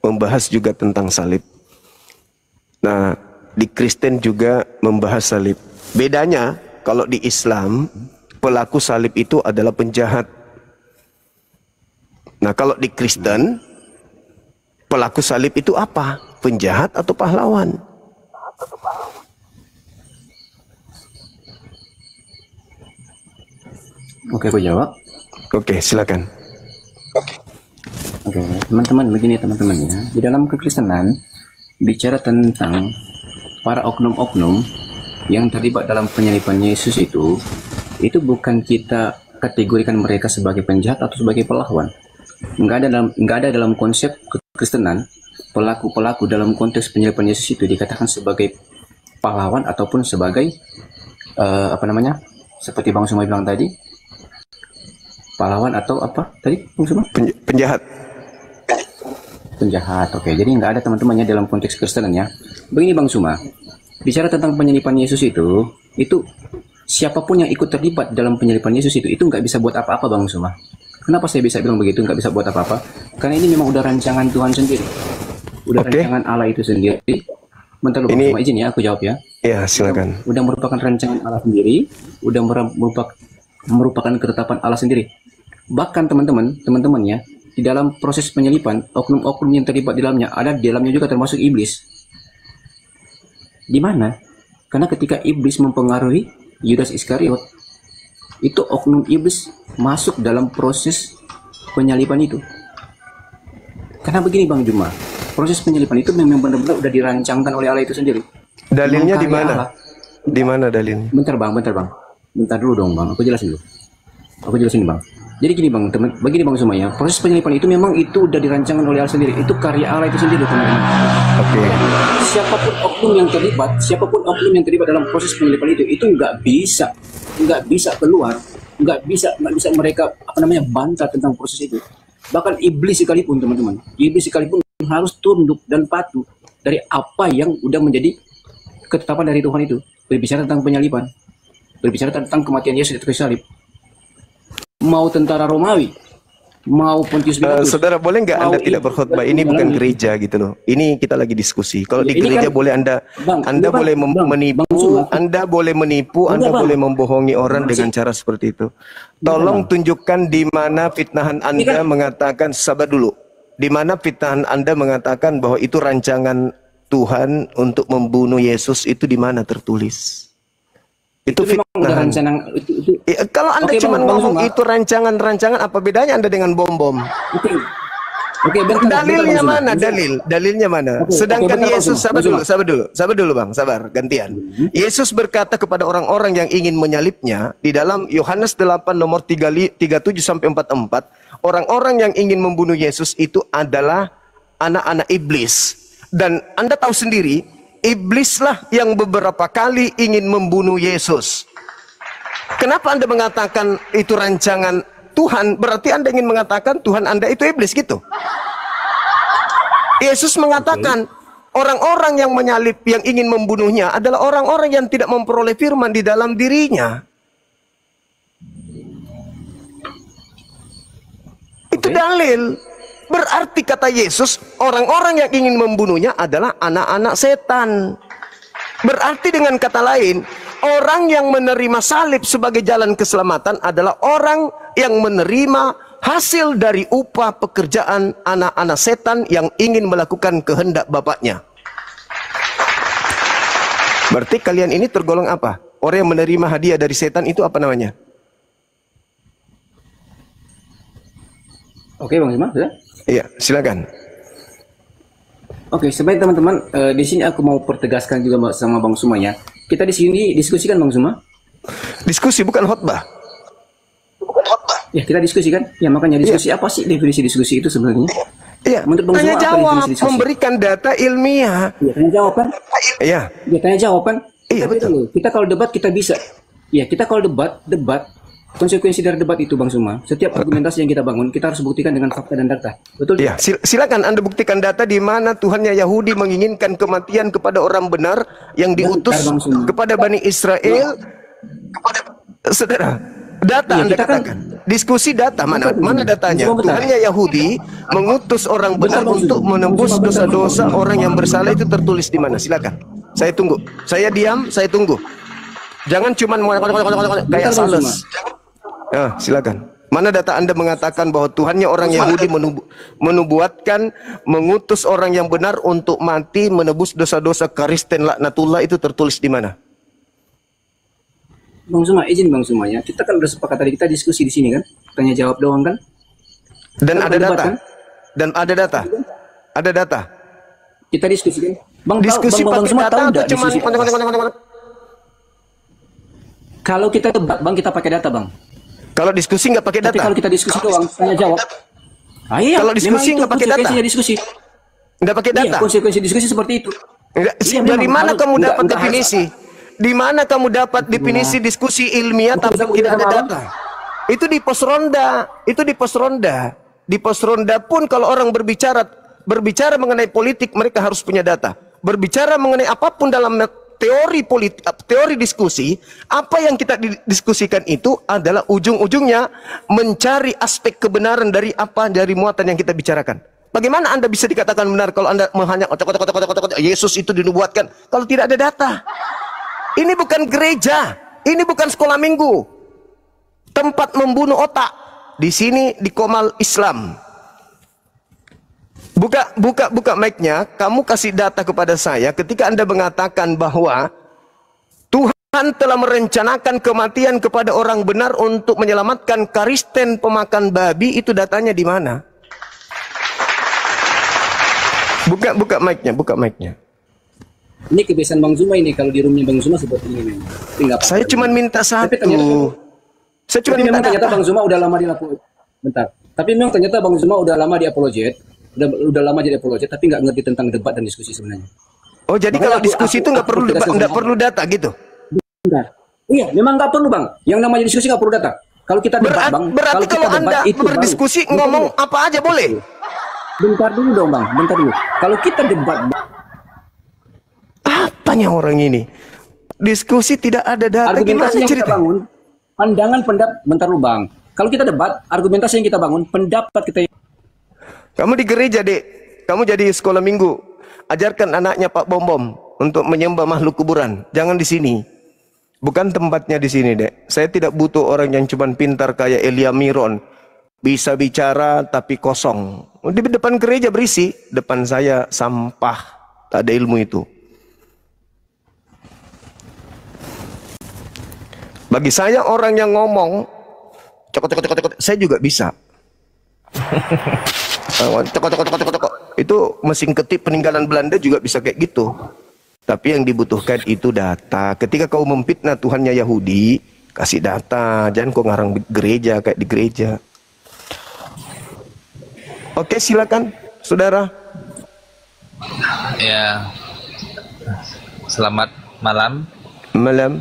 membahas juga tentang salib. Nah, di Kristen juga membahas salib. Bedanya, kalau di Islam, pelaku salib itu adalah penjahat. Nah, kalau di Kristen, pelaku salib itu apa? Penjahat atau pahlawan? Oke, aku jawab. Oke, silakan. Oke, teman-teman, begini teman-teman ya. Di dalam kekristenan bicara tentang para oknum-oknum yang terlibat dalam penyaliban Yesus itu bukan kita kategorikan mereka sebagai penjahat atau sebagai pahlawan. Nggak ada dalam konsep kekristenan pelaku-pelaku dalam konteks penyaliban Yesus itu dikatakan sebagai pahlawan ataupun sebagai seperti Bang Suma bilang tadi, pahlawan atau apa tadi Bang Suma? Penjahat. Penjahat. Oke, jadi nggak ada teman-temannya dalam konteks Kristenan ya. Begini Bang Suma, bicara tentang penyaliban Yesus itu siapapun yang ikut terlibat dalam penyaliban Yesus itu nggak bisa buat apa-apa Bang Suma. Kenapa saya bisa bilang begitu, nggak bisa buat apa-apa? Karena ini memang udah rancangan Tuhan sendiri, udah rancangan Allah itu sendiri. Bentar Bang Suma, izin ya aku jawab ya. Ya, silakan. Udah merupakan rancangan Allah sendiri, udah merupakan ketetapan Allah sendiri. Bahkan teman-teman ya, di dalam proses penyaliban, oknum-oknum yang terlibat di dalamnya juga termasuk iblis. Di mana? Karena ketika iblis mempengaruhi Yudas Iskariot, itu oknum iblis masuk dalam proses penyaliban itu. Karena begini Bang Juma, proses penyaliban itu memang benar-benar udah dirancangkan oleh Allah itu sendiri. Dalilnya di mana? Di mana dalilnya? Bentar Bang. Bentar dulu dong Bang, aku jelasin dulu. Aku jelasin Bang. Jadi gini Bang, begini Bang semuanya, proses penyaliban itu memang itu udah dirancangkan oleh Allah sendiri. Itu karya Allah itu sendiri teman-teman. Oke. Siapapun oknum yang terlibat dalam proses penyaliban itu nggak bisa keluar, nggak bisa mereka bantah tentang proses itu. Bahkan iblis sekalipun teman-teman, harus tunduk dan patuh dari apa yang udah menjadi ketetapan dari Tuhan itu. Berbicara tentang penyaliban, berbicara tentang kematian Yesus di kayu salib. Mau tentara Romawi, mau Pontius Pilatus. Saudara, boleh nggak Anda tidak berkhutbah? Ini bukan gereja gitu loh. Ini kita lagi diskusi. Kalau di gereja kan, boleh Anda boleh menipu, Anda boleh menipu, Anda boleh membohongi orang dengan cara seperti itu. Tolong tunjukkan di mana fitnahan Anda mengatakan, sabar dulu. Di mana fitnahan Anda mengatakan bahwa itu rancangan Tuhan untuk membunuh Yesus, itu di mana tertulis? Itu fitnah. Kalau Anda cuma ngomong itu rancangan, apa bedanya Anda dengan bom-bom? Dalilnya mana? Dalilnya mana? Sedangkan Yesus, sabar dulu Bang, sabar, gantian. Yesus berkata kepada orang-orang yang ingin menyalibnya di dalam Yohanes 8 nomor 37 sampai 44, orang-orang yang ingin membunuh Yesus itu adalah anak-anak iblis. Dan Anda tahu sendiri, iblislah yang beberapa kali ingin membunuh Yesus. Kenapa Anda mengatakan itu rancangan Tuhan? Berarti Anda ingin mengatakan Tuhan Anda itu iblis gitu. Yesus mengatakan orang-orang yang menyalib, yang ingin membunuhnya adalah orang-orang yang tidak memperoleh firman di dalam dirinya. Itu dalil. Berarti kata Yesus, orang-orang yang ingin membunuhnya adalah anak-anak setan. Berarti dengan kata lain, orang yang menerima salib sebagai jalan keselamatan adalah orang yang menerima hasil dari upah pekerjaan anak-anak setan yang ingin melakukan kehendak bapaknya. Berarti kalian ini tergolong apa? Orang yang menerima hadiah dari setan itu apa namanya? Oke Bang Suma, sudah? Iya, silakan. Oke, sebaik teman-teman, di sini aku mau pertegaskan juga sama Bang Suma ya. Kita di sini diskusikan Bang Suma. Diskusi bukan khotbah. Ya, kita diskusikan. Ya, makanya diskusi apa sih definisi diskusi itu sebenarnya? Iya, tanya jawab, memberikan data ilmiah. Iya, tanya jawab kan? Iya. Ya, tanya jawab kan? Iya, betul. Kita kalau debat kita bisa. Ya, kita kalau debat konsekuensi dari debat itu Bang Suma, setiap argumentasi yang kita bangun kita harus buktikan dengan fakta dan data. Betul? Ya, silakan Anda buktikan data di mana Tuhannya Yahudi menginginkan kematian kepada orang benar yang diutus kepada Bani Israel. Saudara, Data Iya, Anda kita kan katakan. Diskusi data mana Bentar, mana datanya? Bang, bentar. Tuhannya Yahudi mengutus orang benar Bentar, Bang untuk Zuma. menebus Bang Zuma, bentar. dosa-dosa orang yang bersalah, itu tertulis di mana? Silakan. Saya tunggu. Saya diam, saya tunggu. Jangan cuma kayak Bentar, Bang Zuma. sales. Ya, silakan. Mana data Anda mengatakan bahwa Tuhannya orang Yahudi menubuatkan mengutus orang yang benar untuk mati menebus dosa-dosa Kristen laknatullah, itu tertulis di mana? Bang Zuma, izin Bang Zuma ya. Kita kan udah sepakat tadi, kita diskusi di sini kan. Tanya jawab doang kan. Dan Kita ada berdebat, data. kan? Dan ada data. Ada data. Kita diskusi kan. Bang, Diskusi Bang pakai Zuma data tahu atau nggak cuma diskusi? Kalau kita debat, Bang, kita pakai data, Bang. kalau diskusi nggak pakai Tapi data? kalau kita diskusi doang, tanya jawab. Iya, Kalau diskusi memang itu nggak pakai data? konsekuensinya diskusi. Nggak pakai Iya, data? konsekuensi diskusi seperti itu. Enggak, Iya, dari memang. mana Kalau kamu nggak- dapat nggak harus- definisi? Di mana kamu dapat definisi diskusi ilmiah Betul, tapi sama tidak ada sama data? Itu di pos ronda. Itu di pos ronda. Di pos ronda pun kalau orang berbicara mengenai politik, mereka harus punya data. Berbicara mengenai apapun dalam teori politik, teori diskusi, apa yang kita diskusikan itu adalah ujung-ujungnya mencari aspek kebenaran dari muatan yang kita bicarakan. Bagaimana Anda bisa dikatakan benar kalau Anda hanya Yesus itu dinubuatkan kalau tidak ada data? Ini bukan gereja, ini bukan sekolah minggu, tempat membunuh otak. Di sini di Komal Islam. Buka mic-nya. Kamu kasih data kepada saya ketika Anda mengatakan bahwa Tuhan telah merencanakan kematian kepada orang benar untuk menyelamatkan Kristen pemakan babi. Itu datanya di mana? Buka mic-nya. Ini kebiasaan Bang Zuma ini, kalau di roomnya Bang Zuma seperti ini memang. Tapi nggak apa-apa. Saya cuma minta Tapi satu. ternyata- Saya cuma Tapi minta memang ternyata data. Bang Zuma udah lama di Bentar. Tapi memang ternyata Bang Zuma udah lama di apologet, udah lama jadi apologet, tapi nggak ngerti tentang debat dan diskusi sebenarnya. Oh, jadi Makanya kalau aku- diskusi aku- itu nggak aku perlu tegaskan sama perlu data gitu. Bentar. Iya, memang nggak perlu Bang. Yang namanya diskusi nggak perlu data. Kalau kita debat Bang, Berarti kita kalau debat, Anda itu baru. berdiskusi Bentar ngomong dulu. apa aja boleh. Bentar dulu dong Bang, bentar dulu. Kalau kita debat, Apanya orang ini? Diskusi tidak ada data. Gimana argumentasi yang kita cerita? bangun, pandangan pendapat, bentar dulu Bang. Kalau kita debat, argumentasi yang kita bangun, pendapat kita. Kamu di gereja, Dek. Kamu jadi sekolah minggu. Ajarkan anaknya Pak Bom Bom untuk menyembah makhluk kuburan. Jangan di sini. Bukan tempatnya di sini, Dek. Saya tidak butuh orang yang cuma pintar kayak Elia Miron. Bisa bicara tapi kosong. Di depan gereja berisi. Depan saya sampah. Tak ada ilmu itu. Bagi saya orang yang ngomong cokot, saya juga bisa. Cokot. Itu mesin ketik peninggalan Belanda juga bisa kayak gitu. Tapi yang dibutuhkan itu data. Ketika kau memfitnah Tuhannya Yahudi, kasih data. Jangan kau ngarang gereja kayak di gereja. Oke, silakan, saudara. Ya, selamat malam. Malam.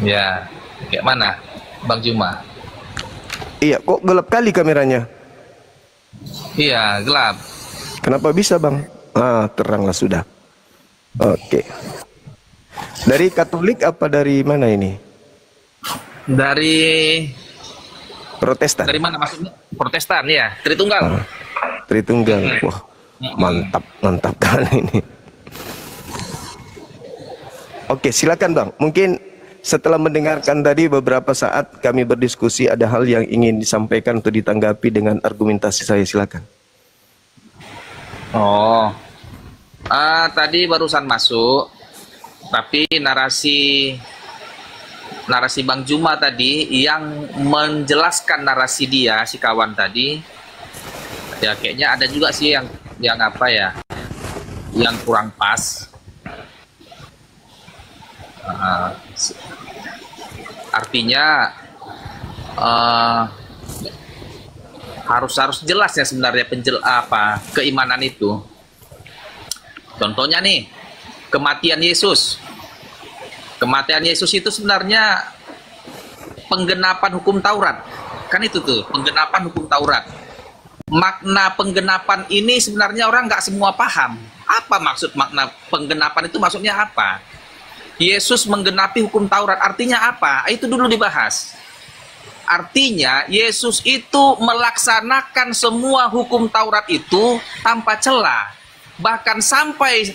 Ya, kayak mana, Bang Juma? Iya, kok gelap kali kameranya? Iya, gelap. Kenapa bisa, Bang? Teranglah sudah. Oke. Dari Katolik apa dari mana ini? Dari Protestan. mana maksudnya? Protestan ya, Tritunggal. Tritunggal. Wah, mantap kali ini. Oke, silakan Bang. Mungkin setelah mendengarkan tadi beberapa saat kami berdiskusi, ada hal yang ingin disampaikan atau ditanggapi dengan argumentasi saya, silakan. Oh, tadi barusan masuk, tapi narasi Bang Juma tadi yang menjelaskan narasi dia, si kawan tadi, ya kayaknya ada juga sih yang apa ya, yang kurang pas. Artinya harus jelas ya sebenarnya keimanan itu. Contohnya nih, kematian Yesus. Kematian Yesus itu sebenarnya penggenapan hukum Taurat. Kan itu tuh, penggenapan hukum Taurat. Makna penggenapan ini sebenarnya orang nggak semua paham. Apa maksud makna penggenapan itu, maksudnya apa? Yesus menggenapi hukum Taurat, artinya apa? Itu dulu dibahas. Artinya Yesus itu melaksanakan semua hukum Taurat itu tanpa celah. Bahkan sampai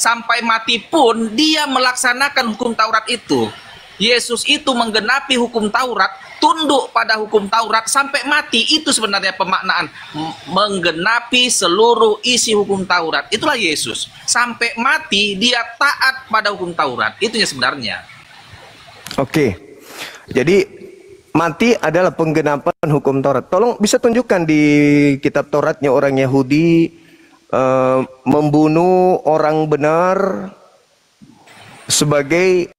sampai mati pun dia melaksanakan hukum Taurat itu. Yesus itu menggenapi hukum Taurat, tunduk pada hukum Taurat sampai mati. Itu sebenarnya pemaknaan menggenapi seluruh isi hukum Taurat. Itulah Yesus. Sampai mati dia taat pada hukum Taurat. Itunya sebenarnya. Oke. Jadi mati adalah penggenapan hukum Taurat. Tolong bisa tunjukkan di kitab Tauratnya orang Yahudi membunuh orang benar sebagai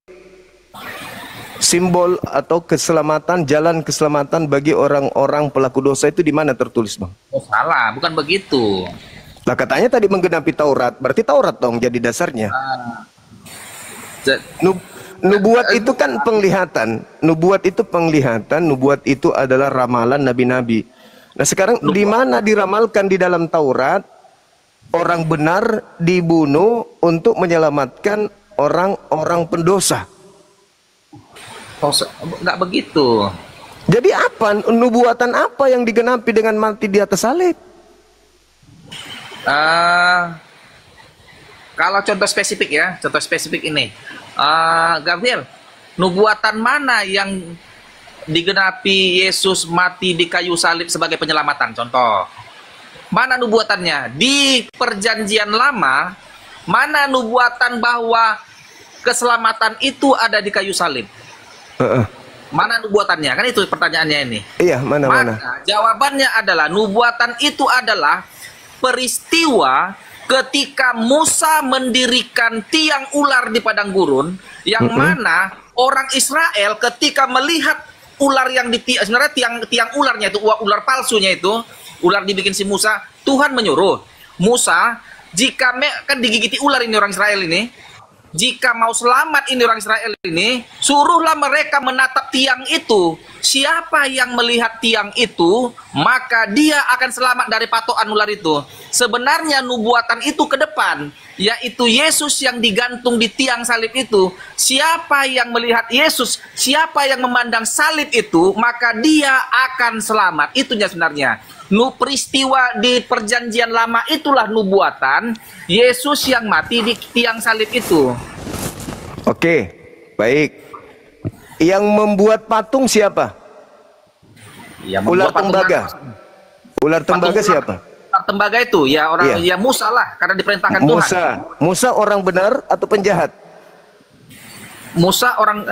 simbol atau keselamatan, jalan keselamatan bagi orang-orang pelaku dosa. Itu di mana tertulis, Bang? Oh, salah, bukan begitu. Lah katanya tadi menggenapi Taurat, berarti Taurat dong jadi dasarnya. Nubuat itu kan penglihatan. Nubuat itu penglihatan, nubuat itu adalah ramalan nabi-nabi. Nah, sekarang di mana diramalkan di dalam Taurat orang benar dibunuh untuk menyelamatkan orang-orang pendosa? Oh, enggak begitu. Jadi apa? Nubuatan apa yang digenapi dengan mati di atas salib? Kalau contoh spesifik ya, contoh spesifik ini. Gabriel, nubuatan mana yang digenapi Yesus mati di kayu salib sebagai penyelamatan? Contoh. Mana nubuatannya? Di perjanjian lama, mana nubuatan bahwa keselamatan itu ada di kayu salib? Mana nubuatannya? Kan itu pertanyaannya ini. Iya, mana? Jawabannya adalah nubuatan itu adalah peristiwa ketika Musa mendirikan tiang ular di padang gurun, yang mana orang Israel ketika melihat ular yang sebenarnya tiang ularnya itu ular palsunya itu, ular dibikin si Musa, Tuhan menyuruh Musa, jika kan digigiti ular ini orang Israel ini, jika mau selamat ini orang Israel ini, suruhlah mereka menatap tiang itu. Siapa yang melihat tiang itu, maka dia akan selamat dari patokan ular itu. Sebenarnya nubuatan itu ke depan, yaitu Yesus yang digantung di tiang salib itu. Siapa yang melihat Yesus, siapa yang memandang salib itu, maka dia akan selamat. Itunya sebenarnya. Peristiwa di perjanjian lama itulah nubuatan Yesus yang mati di tiang salib itu. Oke, baik. Yang membuat patung siapa? Ya, ular tembaga. Ular tembaga siapa? Ular tembaga itu ya orang ya Musa lah, karena diperintahkan Tuhan. Musa orang benar atau penjahat? Musa orang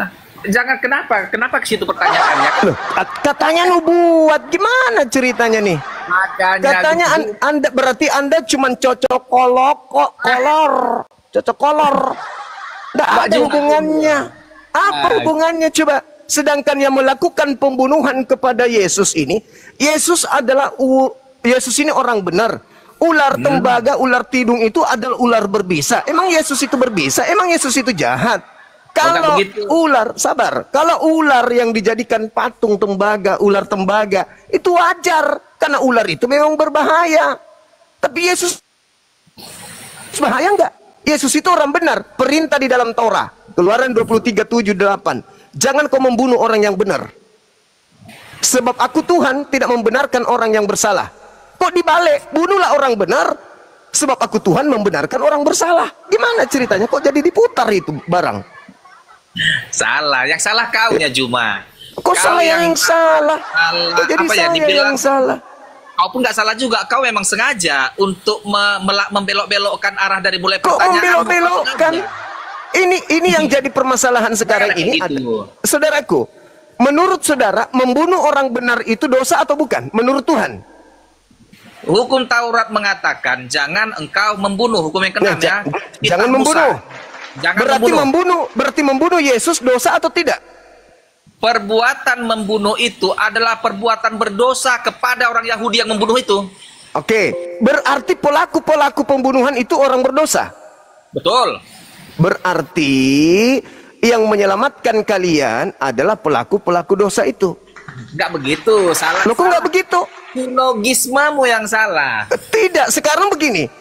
jangan kenapa ke situ pertanyaannya? Loh, katanya nubuat, gimana ceritanya nih? Makanya katanya Anda berarti Anda cuma cocok kolor. Nggak ada hubungannya. Apa hubungannya coba? Sedangkan yang melakukan pembunuhan kepada Yesus ini, Yesus ini orang benar. Ular tembaga, ular tidung itu adalah ular berbisa. Emang Yesus itu berbisa? Emang Yesus itu jahat? Kalau ular, sabar. Kalau ular yang dijadikan patung tembaga, ular tembaga, itu wajar. Karena ular itu memang berbahaya. Tapi Yesus bahaya enggak? Yesus itu orang benar. Perintah di dalam Torah. Keluaran 23:7-8. Jangan kau membunuh orang yang benar. Sebab aku Tuhan tidak membenarkan orang yang bersalah. Kok dibalik? Bunuhlah orang benar. Sebab aku Tuhan membenarkan orang bersalah. Gimana ceritanya? Kok jadi diputar itu barang? Salah, yang salah kaunya Juma. Kok saya yang salah? Kok jadi saya yang salah? Kau pun nggak salah juga. Kau memang sengaja untuk membelok-belokkan arah dari mulai pertanyaan. Kok membelok-belokkan? Ini yang jadi permasalahan sekarang ini. Saudaraku, menurut saudara, membunuh orang benar itu dosa atau bukan? Menurut Tuhan? Hukum Taurat mengatakan jangan engkau membunuh. Hukum yang keenam ya. Jangan membunuh. Berarti membunuh Yesus dosa atau tidak? Perbuatan membunuh itu adalah perbuatan berdosa kepada orang Yahudi yang membunuh itu. Oke, berarti pelaku pembunuhan itu orang berdosa. Betul. Berarti yang menyelamatkan kalian adalah pelaku dosa itu. Enggak begitu, salah. Loh, kok enggak begitu? Logismamu yang salah. Tidak, sekarang begini.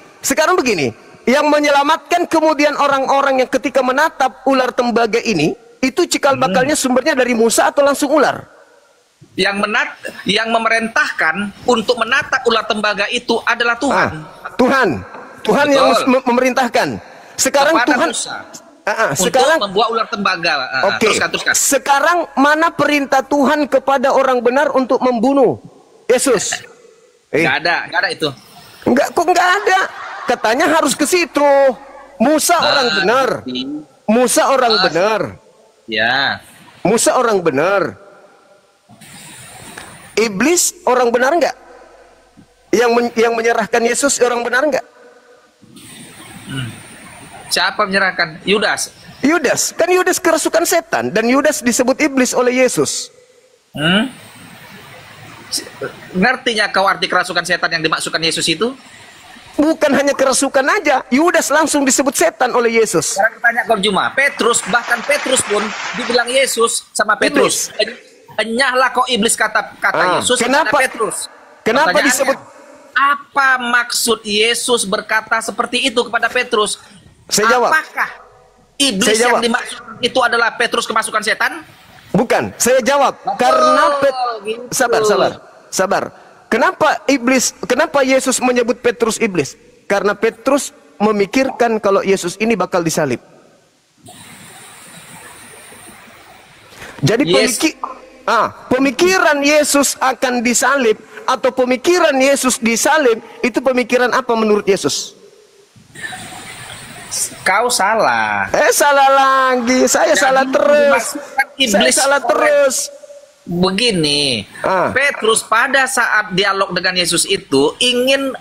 Yang menyelamatkan kemudian orang-orang yang ketika menatap ular tembaga ini, itu cikal bakalnya sumbernya dari Musa atau langsung ular? Yang memerintahkan untuk menatap ular tembaga itu adalah Tuhan. Tuhan Betul. yang memerintahkan. Sekarang Kepada Tuhan Musa sekarang untuk membuat ular tembaga. Oke. Teruskan. Sekarang mana perintah Tuhan kepada orang benar untuk membunuh Yesus? Nggak ada itu. Kok nggak ada? Katanya harus ke situ. Musa orang benar. Musa orang benar. Ya. Musa orang benar. Iblis orang benar nggak? Yang menyerahkan Yesus orang benar nggak? Siapa menyerahkan? Yudas. Yudas, kan Yudas kerasukan setan dan Yudas disebut iblis oleh Yesus. Ngertinya kau arti kerasukan setan yang dimaksudkan Yesus itu? Bukan hanya kerasukan aja, Yudas langsung disebut setan oleh Yesus. Sekarang tanya kau Juma, bahkan Petrus pun dibilang Yesus sama Petrus. Enyahlah kau iblis, kata Yesus kepada Petrus. Kenapa disebut? Apa maksud Yesus berkata seperti itu kepada Petrus? Saya jawab. Apakah iblis yang dimaksud itu adalah Petrus kemasukan setan? Bukan, saya jawab. Karena gitu. Sabar. Kenapa Yesus menyebut Petrus iblis? Karena Petrus memikirkan kalau Yesus ini bakal disalib. Jadi pemikiran Yesus akan disalib atau pemikiran Yesus disalib itu pemikiran apa menurut Yesus? Kau salah. Salah lagi. Saya salah terus. Saya salah terus. Begini, Petrus pada saat dialog dengan Yesus itu ingin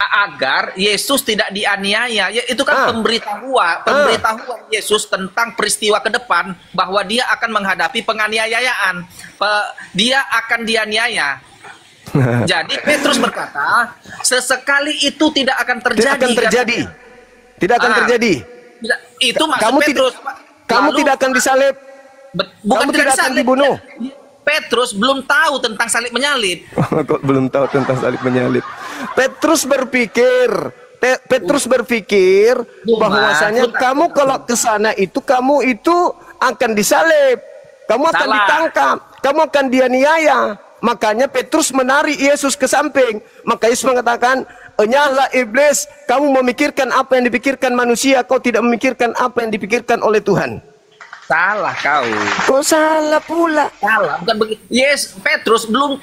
agar Yesus tidak dianiaya. Ya, itu kan pemberitahuan Yesus tentang peristiwa ke depan bahwa dia akan menghadapi penganiayaan. Dia akan dianiaya. Jadi Petrus berkata, sesekali itu tidak akan terjadi. Tidak akan terjadi. Itu maksud Petrus. Kamu tidak akan disalib. Bukan kamu tidak akan dibunuh. Petrus belum tahu tentang salib menyalib. Kok belum tahu tentang salib menyalib? Petrus berpikir bahwasanya kamu kalau ke sana itu kamu itu akan disalib. Kamu akan ditangkap, kamu akan dianiaya. Makanya Petrus menarik Yesus ke samping. Maka Yesus mengatakan, "Enyahlah iblis, kamu memikirkan apa yang dipikirkan manusia, kau tidak memikirkan apa yang dipikirkan oleh Tuhan." Salah kau. Kok salah pula? Salah, bukan begitu. Petrus belum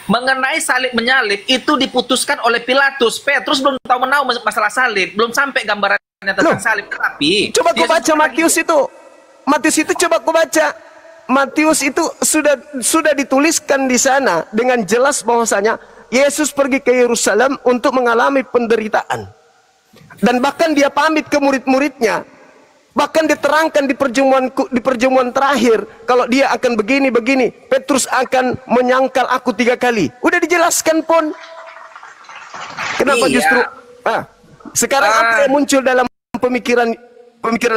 mengenai salib menyalib itu diputuskan oleh Pilatus. Petrus belum tahu masalah salib, belum sampai gambarannya tentang salib. Tapi coba kau baca Matius itu. Matius itu coba kau baca. Matius itu sudah dituliskan di sana dengan jelas bahwasanya Yesus pergi ke Yerusalem untuk mengalami penderitaan. Dan bahkan dia pamit ke murid-muridnya. Bahkan diterangkan di perjamuan terakhir kalau dia akan begini. Petrus akan menyangkal aku 3 kali. Udah dijelaskan pun. Kenapa justru sekarang apa yang muncul dalam pemikiran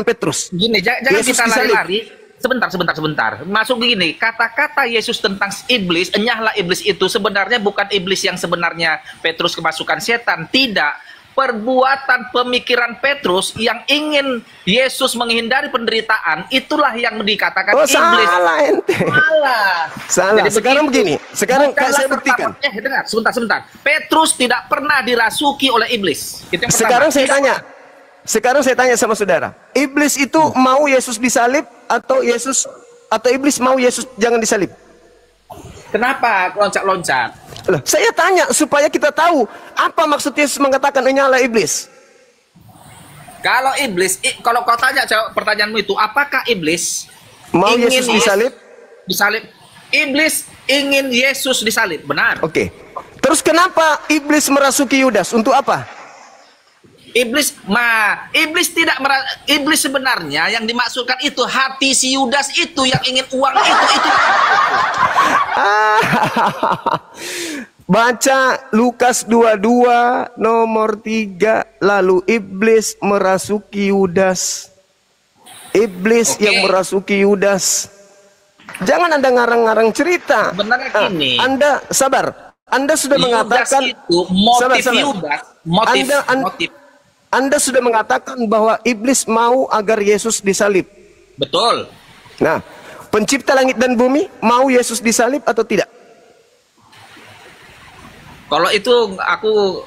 Petrus? Gini, jangan kita lari-lari. Sebentar. Masuk begini, kata-kata Yesus tentang iblis, enyahlah iblis itu sebenarnya bukan iblis yang sebenarnya Petrus kemasukan setan, tidak. Perbuatan pemikiran Petrus yang ingin Yesus menghindari penderitaan, itulah yang dikatakan iblis. Salah ente. Salah. Jadi sekarang begini, sekarang saya buktikan. Dengar, sebentar. Petrus tidak pernah dirasuki oleh iblis. Itu yang sekarang pertama. Sekarang saya tanya sama saudara, iblis itu mau Yesus disalib atau iblis mau Yesus jangan disalib? Kenapa loncat-loncat? Saya tanya supaya kita tahu apa maksud Yesus mengatakan enyahlah iblis. Kalau kau tanya jawab pertanyaanmu itu, apakah iblis mau Yesus disalib? Disalib. Iblis ingin Yesus disalib, benar? Oke. Terus kenapa iblis merasuki Yudas? Untuk apa? Iblis sebenarnya yang dimaksudkan itu hati si Yudas itu yang ingin uang itu. Baca Lukas 22 nomor 3, lalu iblis merasuki Yudas. Iblis yang merasuki Yudas. Jangan Anda ngarang-ngarang cerita. Sebenarnya gini. Anda sabar. Anda sudah mengatakan itu motif. Anda sudah mengatakan bahwa iblis mau agar Yesus disalib. Betul. Nah, Pencipta langit dan bumi mau Yesus disalib atau tidak? Kalau itu aku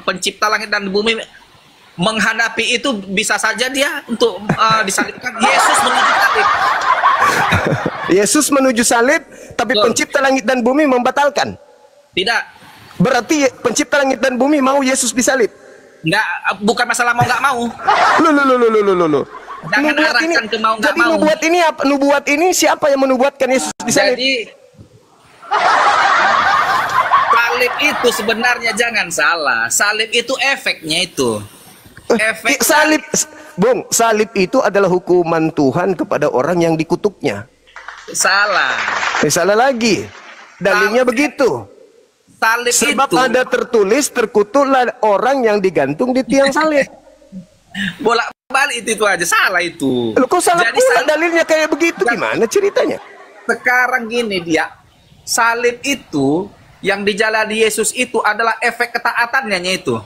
pencipta langit dan bumi menghadapi itu bisa saja dia untuk disalibkan. Yesus menuju salib. Yesus menuju salib, tapi Betul. pencipta langit dan bumi membatalkan. Tidak. Berarti pencipta langit dan bumi mau Yesus disalib. Enggak, bukan masalah mau nggak mau. Loh. Jangan Nubuat ini, arahkan ke mau nggak jadi mau. nubuat ini apa? Nubuat ini siapa yang menubuatkan Yesus disalib? Jadi salib itu sebenarnya jangan salah. Salib itu efeknya itu. Efek Salib, Bung, salib itu adalah hukuman Tuhan kepada orang yang dikutuknya. salah. Salah lagi. Dalilnya begitu. Salib Sebab itu ada tertulis, terkutuklah orang yang digantung di tiang salib. bolak-balik itu aja salah itu. Loh, kok salah Jadi pula salib- dalilnya kayak begitu? Gimana ceritanya? Sekarang gini dia, salib itu yang dijalani Yesus itu adalah efek ketaatannya itu.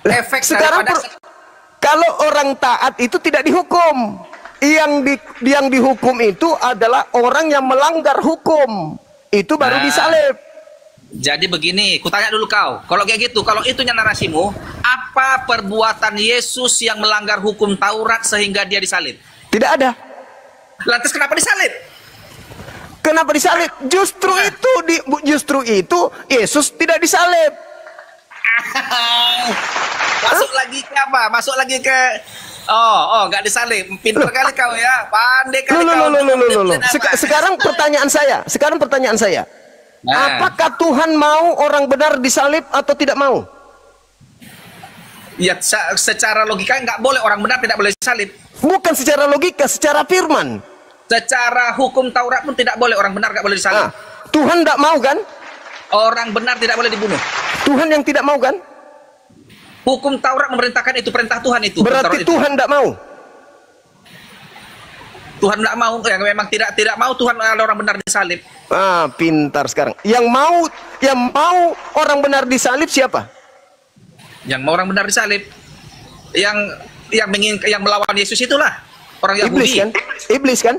Efek Sekarang daripada kalau orang taat itu tidak dihukum. Yang dihukum itu adalah orang yang melanggar hukum. Itu baru Nah. disalib. Jadi begini, kutanya dulu kau. Kalau kayak gitu, kalau itunya narasimu, apa perbuatan Yesus yang melanggar hukum Taurat sehingga dia disalib? Tidak ada. Lantas kenapa disalib? Kenapa disalib? Justru itu Yesus tidak disalib. Masuk lagi ke apa? Masuk lagi ke nggak disalib. Pintar kali kau ya, pandai kali kau. Loh. Sekarang pertanyaan saya. Nah. Apakah Tuhan mau orang benar disalib atau tidak mau? Ya, secara logika nggak boleh orang benar tidak boleh disalib. Bukan secara logika, secara firman. Secara hukum Taurat pun tidak boleh orang benar nggak boleh disalib. Nah, Tuhan tidak mau kan? Orang benar tidak boleh dibunuh. Tuhan yang tidak mau kan? Hukum Taurat memerintahkan itu, perintah Tuhan itu. Berarti Taurat itu. Tuhan tidak mau. Tuhan tidak mau, yang memang tidak mau Tuhan ada orang benar disalib. Pintar sekarang. Yang mau orang benar disalib siapa? Yang mau orang benar disalib, yang melawan Yesus itulah orang Yahudi. Iblis kan? Iblis kan?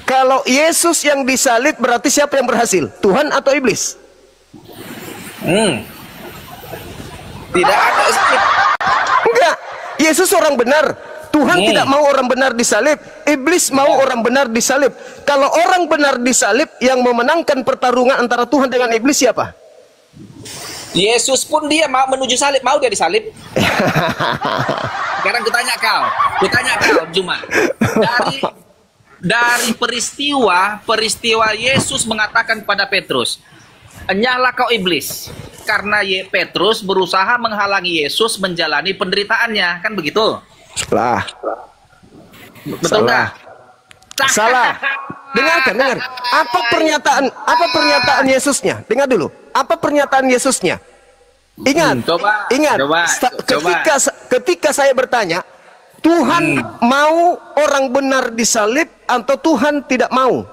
Kalau Yesus yang disalib berarti siapa yang berhasil? Tuhan atau iblis? Tidak ada. Enggak. Yesus orang benar. Tuhan tidak mau orang benar disalib. Iblis mau orang benar disalib. Kalau orang benar disalib, yang memenangkan pertarungan antara Tuhan dengan iblis siapa? Yesus pun dia mau menuju salib, mau dia disalib. Sekarang kutanya kau, Juma. Dari peristiwa Yesus mengatakan pada Petrus, "Enyahlah kau iblis," karena Petrus berusaha menghalangi Yesus menjalani penderitaannya, kan begitu? Salah. Betul nggak? Salah. Dengar. Apa pernyataan Yesusnya? Dengar dulu. Apa pernyataan Yesusnya? Ingat. Coba. Ketika saya bertanya, Tuhan mau orang benar disalib atau Tuhan tidak mau?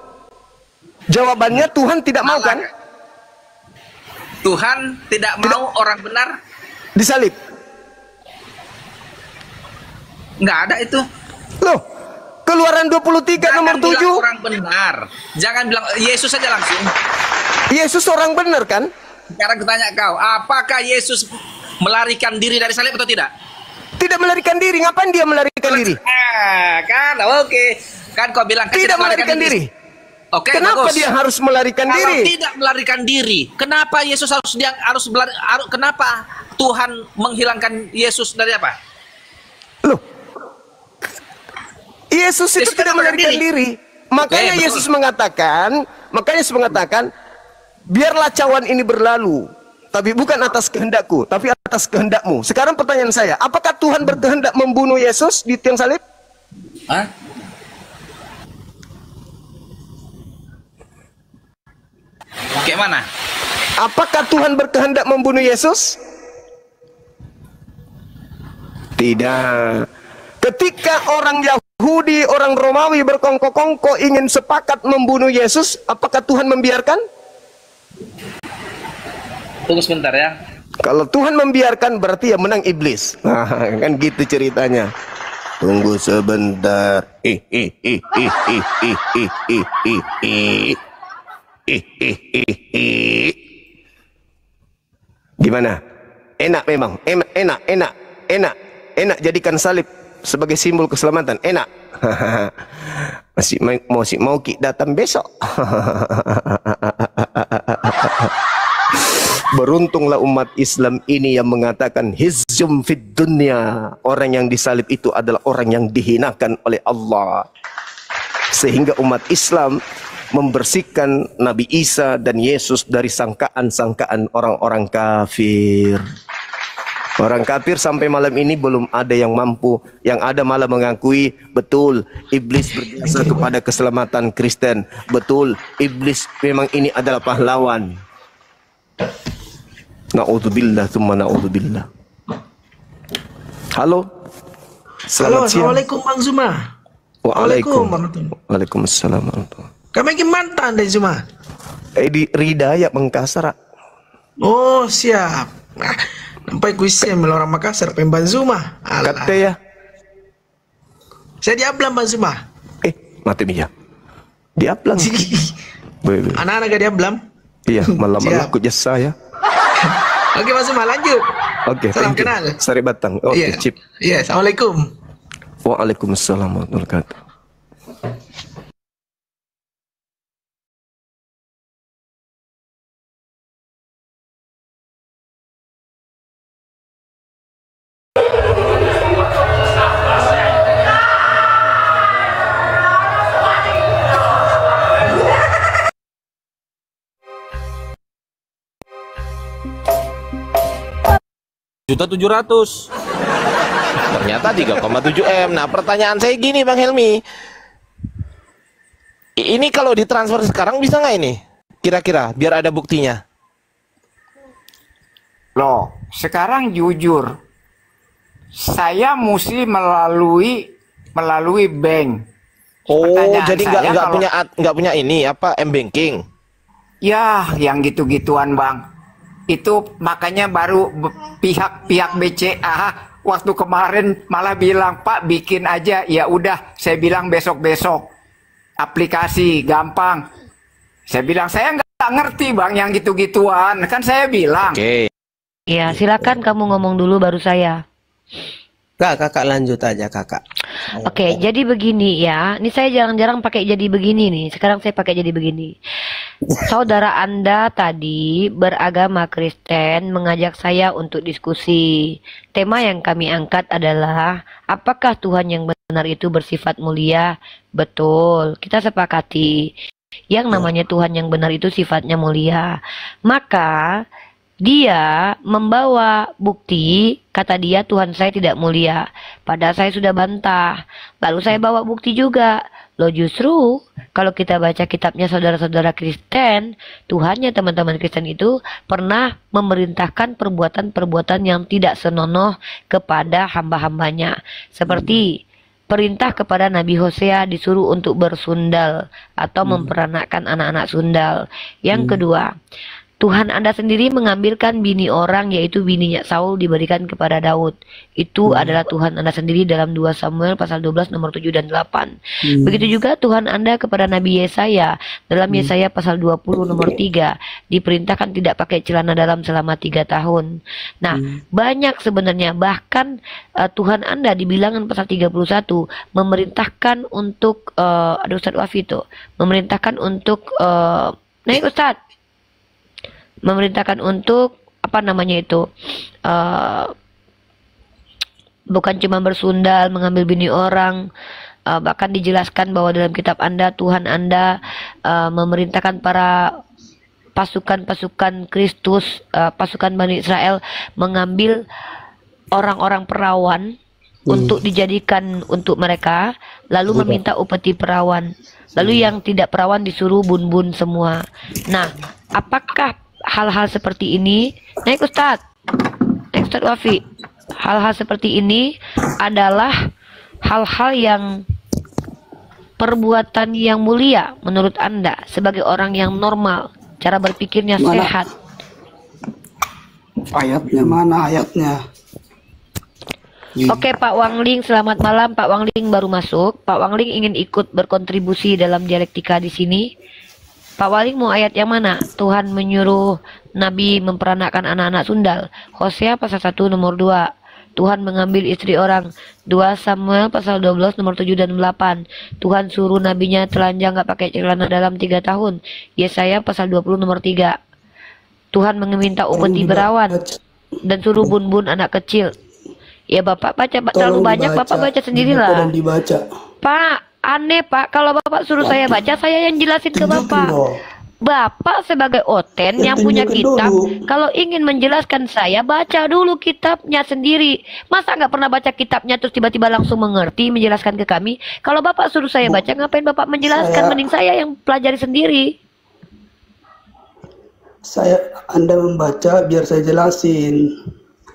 Jawabannya Tuhan tidak mau kan? Tuhan tidak mau orang benar Disalib. nggak ada itu. Loh, Keluaran 23 nomor 7. Bilang orang benar. Jangan bilang Yesus saja langsung. Yesus orang benar kan? Sekarang kutanya kau, apakah Yesus melarikan diri dari salib atau tidak? Tidak melarikan diri. Ngapain dia melarikan diri? Kan, oke. Kan kau bilang kan Tidak melarikan diri. Oke, Kenapa bagus. dia harus melarikan Kalau diri? tidak melarikan diri, kenapa Yesus kenapa Tuhan menghilangkan Yesus dari apa? Loh, Yesus itu Yesus tidak melarikan diri. Makanya Oke, Yesus mengatakan, biarlah cawan ini berlalu, tapi bukan atas kehendakku, tapi atas kehendakmu. Sekarang pertanyaan saya, apakah Tuhan berkehendak membunuh Yesus di tiang salib? Hah? Kayak mana? Apakah Tuhan berkehendak membunuh Yesus? Tidak. Ketika orang Yahudi, orang Romawi berkongkol-kongkol ingin sepakat membunuh Yesus, apakah Tuhan membiarkan? Tunggu sebentar ya. Kalau Tuhan membiarkan berarti yang menang iblis. Nah, kan gitu ceritanya. Tunggu sebentar. Gimana? Enak memang. Enak jadikan salib sebagai simbol keselamatan. Enak. masih mau Ki datang besok. Beruntunglah umat Islam ini yang mengatakan hizjum fid dunya. Orang yang disalib itu adalah orang yang dihinakan oleh Allah. Sehingga umat Islam membersihkan Nabi Isa dan Yesus dari sangkaan-sangkaan orang-orang kafir. Orang kafir sampai malam ini belum ada yang mampu. Yang ada malah mengakui, betul, iblis berjasa kepada keselamatan Kristen. Betul, iblis memang ini adalah pahlawan. Na'udzubillah, thumma na'udzubillah. Halo. Selamat siang. Assalamualaikum Bang Zuma. Waalaikumsalam. Kami gimana Anda Zuma? Di Ridaya Mengkasar. Oh siap. Nah, sampai kuisnya orang Makassar Pemban Zuma. Kata ya. Saya di Ablam Bang Zuma. Mati Mia. Di Ablang. Anak-anak gak di Ablam? Iya, malam-malam aku jasa ya. Oke Mas Zuma lanjut. Oke, salam kenal. Sari Batang. Oke, Cip. Iya, Assalamualaikum. Waalaikumsalam warahmatullahi wabarakatuh. Juta 700. Ternyata 3,7 M. Nah, pertanyaan saya gini Bang Helmi, ini kalau ditransfer sekarang bisa nggak ini? Kira-kira biar ada buktinya. Loh, sekarang jujur, saya mesti melalui bank. Oh, Pertanyaan jadi saya nggak punya ini apa M-banking? Ya, yang gitu-gituan Bang. Itu makanya baru pihak BCA waktu kemarin malah bilang, Pak bikin aja. Ya udah, saya bilang besok-besok. Aplikasi gampang. Saya bilang saya nggak ngerti Bang yang gitu-gituan. Kan saya bilang. Oke. Ya, silakan kamu ngomong dulu baru saya. Kakak lanjut aja kakak. Oke, jadi begini ya. Ini saya jarang-jarang pakai jadi begini nih. Sekarang saya pakai jadi begini. Saudara Anda tadi beragama Kristen mengajak saya untuk diskusi. Tema yang kami angkat adalah apakah Tuhan yang benar itu bersifat mulia? Betul, kita sepakati. Yang namanya Tuhan yang benar itu sifatnya mulia. Maka dia membawa bukti, kata dia Tuhan saya tidak mulia. Padahal saya sudah bantah. Lalu saya bawa bukti juga. Loh justru kalau kita baca kitabnya saudara-saudara Kristen, Tuhannya teman-teman Kristen itu pernah memerintahkan perbuatan-perbuatan yang tidak senonoh kepada hamba-hambanya. Seperti perintah kepada Nabi Hosea disuruh untuk bersundal atau memperanakkan anak-anak sundal. Yang kedua, Tuhan Anda sendiri mengambilkan bini orang, yaitu bininya Saul diberikan kepada Daud. Itu adalah Tuhan Anda sendiri dalam 2 Samuel pasal 12 nomor 7 dan 8. Begitu juga Tuhan Anda kepada Nabi Yesaya dalam Yesaya pasal 20 nomor 3. Diperintahkan tidak pakai celana dalam selama 3 tahun. Nah, banyak sebenarnya. Bahkan Tuhan Anda di Bilangan pasal 31 memerintahkan untuk, ada Ustadz Wafi itu, memerintahkan untuk, naik Ustadz, memerintahkan untuk apa namanya itu, bukan cuma bersundal, mengambil bini orang, bahkan dijelaskan bahwa dalam kitab Anda Tuhan Anda memerintahkan para pasukan-pasukan Kristus, pasukan Bani Israel mengambil orang-orang perawan untuk dijadikan untuk mereka, lalu meminta upeti perawan, lalu yang tidak perawan disuruh bun-bun semua. Nah, apakah hal-hal seperti ini, naik Ustadz Wafi, hal-hal seperti ini adalah hal-hal yang perbuatan yang mulia menurut Anda sebagai orang yang normal, cara berpikirnya sehat? Ayatnya mana ayatnya? Oke, Pak Wangling, selamat malam. Pak Wangling baru masuk. Pak Wangling ingin ikut berkontribusi dalam dialektika di sini. Pak Wangling mau ayat yang mana? Tuhan menyuruh Nabi memperanakkan anak-anak sundal. Hosea pasal 1 nomor 2. Tuhan mengambil istri orang. 2 Samuel pasal 12 nomor 7 dan 8. Tuhan suruh nabinya telanjang gak pakai celana dalam 3 tahun. Yesaya pasal 20 nomor 3. Tuhan meminta upeti berawan dan suruh bun-bun anak kecil. Ya Bapak baca terlalu banyak, Bapak baca sendirilah. Pak, aneh Pak, kalau Bapak suruh saya baca, saya yang jelasin ke Bapak. Bapak sebagai oten yang punya kitab, kalau ingin menjelaskan saya, baca dulu kitabnya sendiri. Masa nggak pernah baca kitabnya terus tiba-tiba langsung mengerti, menjelaskan ke kami? Kalau Bapak suruh saya baca, ngapain Bapak menjelaskan? Mending saya yang pelajari sendiri. Anda membaca biar saya jelasin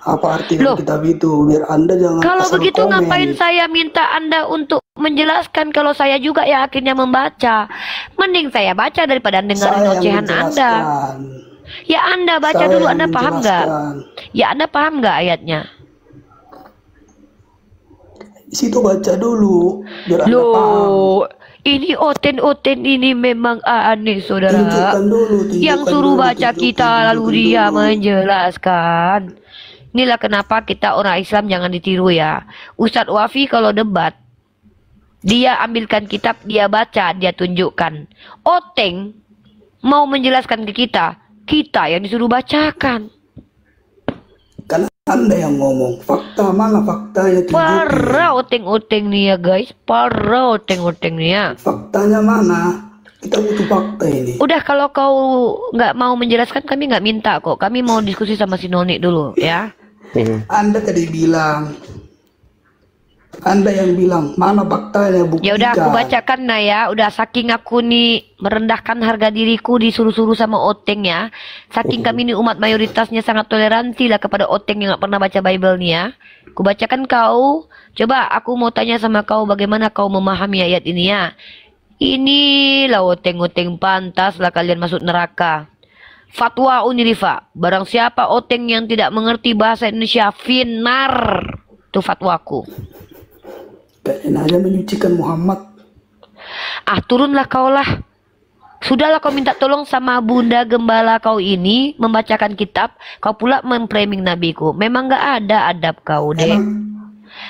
apa arti kitab itu, biar Anda jangan kalau asal begitu komen. ngapain saya minta Anda untuk menjelaskan kalau saya juga ya akhirnya membaca? Mending saya baca daripada dengarin ocehan Anda. Ya Anda baca dulu, Anda paham nggak? Ya Anda paham nggak ayatnya? Di situ baca dulu biar Anda paham. Ini oten-oten ini memang aneh, saudara. Yang suruh baca kita lalu dia menjelaskan. Inilah kenapa kita orang Islam jangan ditiru ya. Ustadz Wafi kalau debat, dia ambilkan kitab, dia baca, dia tunjukkan. Oteng mau menjelaskan ke kita, kita yang disuruh bacakan. Kan Anda yang ngomong, fakta mana faktanya? Parah oteng-oteng nih ya guys, parah oteng-oteng nih ya. Faktanya mana? Kita butuh fakta ini. Udah, kalau kau nggak mau menjelaskan, kami nggak minta kok. Kami mau diskusi sama si Noni dulu ya. Anda tadi bilang, Anda yang bilang mana faktanya, buktikan. Ya udah, aku bacakan nah ya. Udah, saking aku nih merendahkan harga diriku disuruh-suruh sama Oteng ya. Saking kami ini umat mayoritasnya sangat toleransi lah kepada Oteng yang nggak pernah baca Bible nih ya. Aku bacakan kau. Coba aku mau tanya sama kau, bagaimana kau memahami ayat ini ya. Inilah Oteng-Oteng, pantas lah kalian masuk neraka. Fatwa Unirifa, barang siapa Oteng yang tidak mengerti bahasa Indonesia, finar. Itu fatwaku. Kalian aja menyucikan Muhammad. Ah, turunlah kau lah. Sudahlah kau minta tolong sama bunda gembala kau ini membacakan kitab, kau pula memframing nabiku. Memang nggak ada adab kau deh.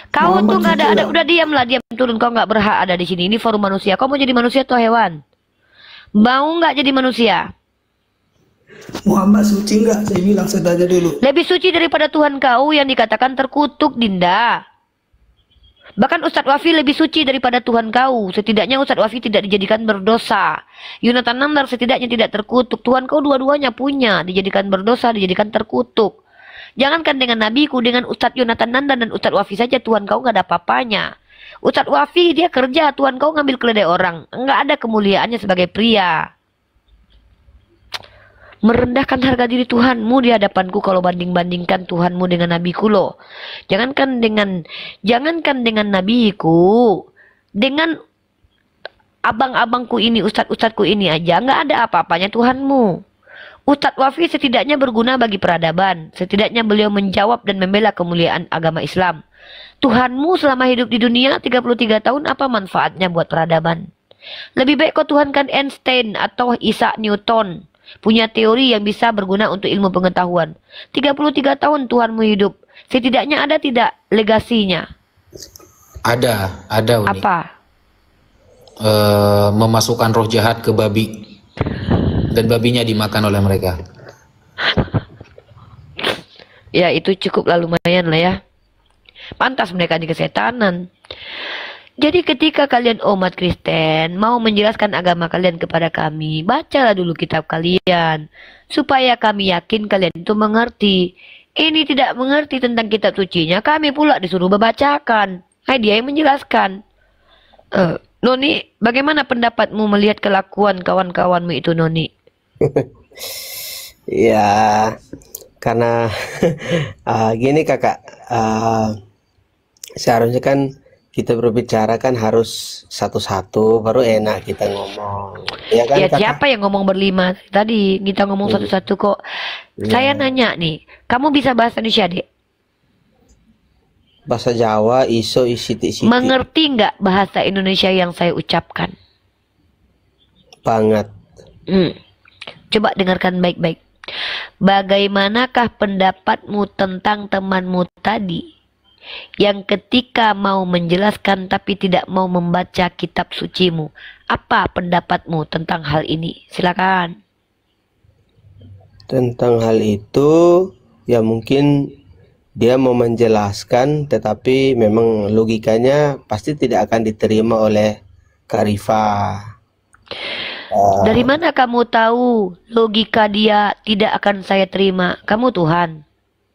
Kau tuh nggak ada adab. Udah diamlah, diam, turun. Kau nggak berhak ada di sini. Ini forum manusia. Kau mau jadi manusia atau hewan? Mau nggak jadi manusia? Muhammad suci nggak? Saya bilang saja dulu. Lebih suci daripada Tuhan kau yang dikatakan terkutuk, Dinda. Bahkan Ustadz Wafi lebih suci daripada Tuhan kau. Setidaknya Ustadz Wafi tidak dijadikan berdosa. Yonatan Nandar setidaknya tidak terkutuk. Tuhan kau dua-duanya punya. Dijadikan berdosa, dijadikan terkutuk. Jangankan dengan nabiku, dengan Ustadz Yonatan Nandar dan Ustadz Wafi saja Tuhan kau nggak ada apa-apanya. Ustadz Wafi dia kerja, Tuhan kau ngambil keledai orang. Nggak ada kemuliaannya sebagai pria. Merendahkan harga diri Tuhanmu di hadapanku kalau banding-bandingkan Tuhanmu dengan nabiku loh. Jangankan dengan nabiku, dengan abang-abangku ini, ustadz-ustadzku ini aja nggak ada apa-apanya Tuhanmu. Ustadz Wafi setidaknya berguna bagi peradaban. Setidaknya beliau menjawab dan membela kemuliaan agama Islam. Tuhanmu selama hidup di dunia 33 tahun apa manfaatnya buat peradaban? Lebih baik kau tuhankan Einstein atau Isaac Newton. Punya teori yang bisa berguna untuk ilmu pengetahuan. 33 tahun Tuhanmu hidup. Setidaknya ada tidak legasinya? Ada Uni. Apa? Memasukkan roh jahat ke babi. Dan babinya dimakan oleh mereka. Ya itu cukup lah, lumayan lah ya. Pantas mereka di kesetanan. Jadi ketika kalian umat Kristen mau menjelaskan agama kalian kepada kami, bacalah dulu kitab kalian. Supaya kami yakin kalian itu mengerti. Ini tidak mengerti tentang kitab sucinya, kami pula disuruh membacakan. Dia yang menjelaskan. Noni, bagaimana pendapatmu melihat kelakuan kawan-kawanmu itu, Noni? Ya, karena gini kakak, seharusnya kan kita berbicara kan harus satu-satu baru enak kita ngomong. Ya kan, ya kakak? siapa yang ngomong berlima tadi? Kita ngomong satu-satu kok. Ya. Saya nanya nih, kamu bisa bahasa Indonesia, Dek? Bahasa Jawa iso siti-siti. Mengerti nggak bahasa Indonesia yang saya ucapkan? Banget. Coba dengarkan baik-baik. Bagaimanakah pendapatmu tentang temanmu tadi yang ketika mau menjelaskan tapi tidak mau membaca kitab sucimu? Apa pendapatmu tentang hal ini? Silakan. Tentang hal itu, ya mungkin dia mau menjelaskan, tetapi memang logikanya pasti tidak akan diterima oleh Kak Rifa. Dari mana kamu tahu logika dia tidak akan saya terima? Kamu Tuhan,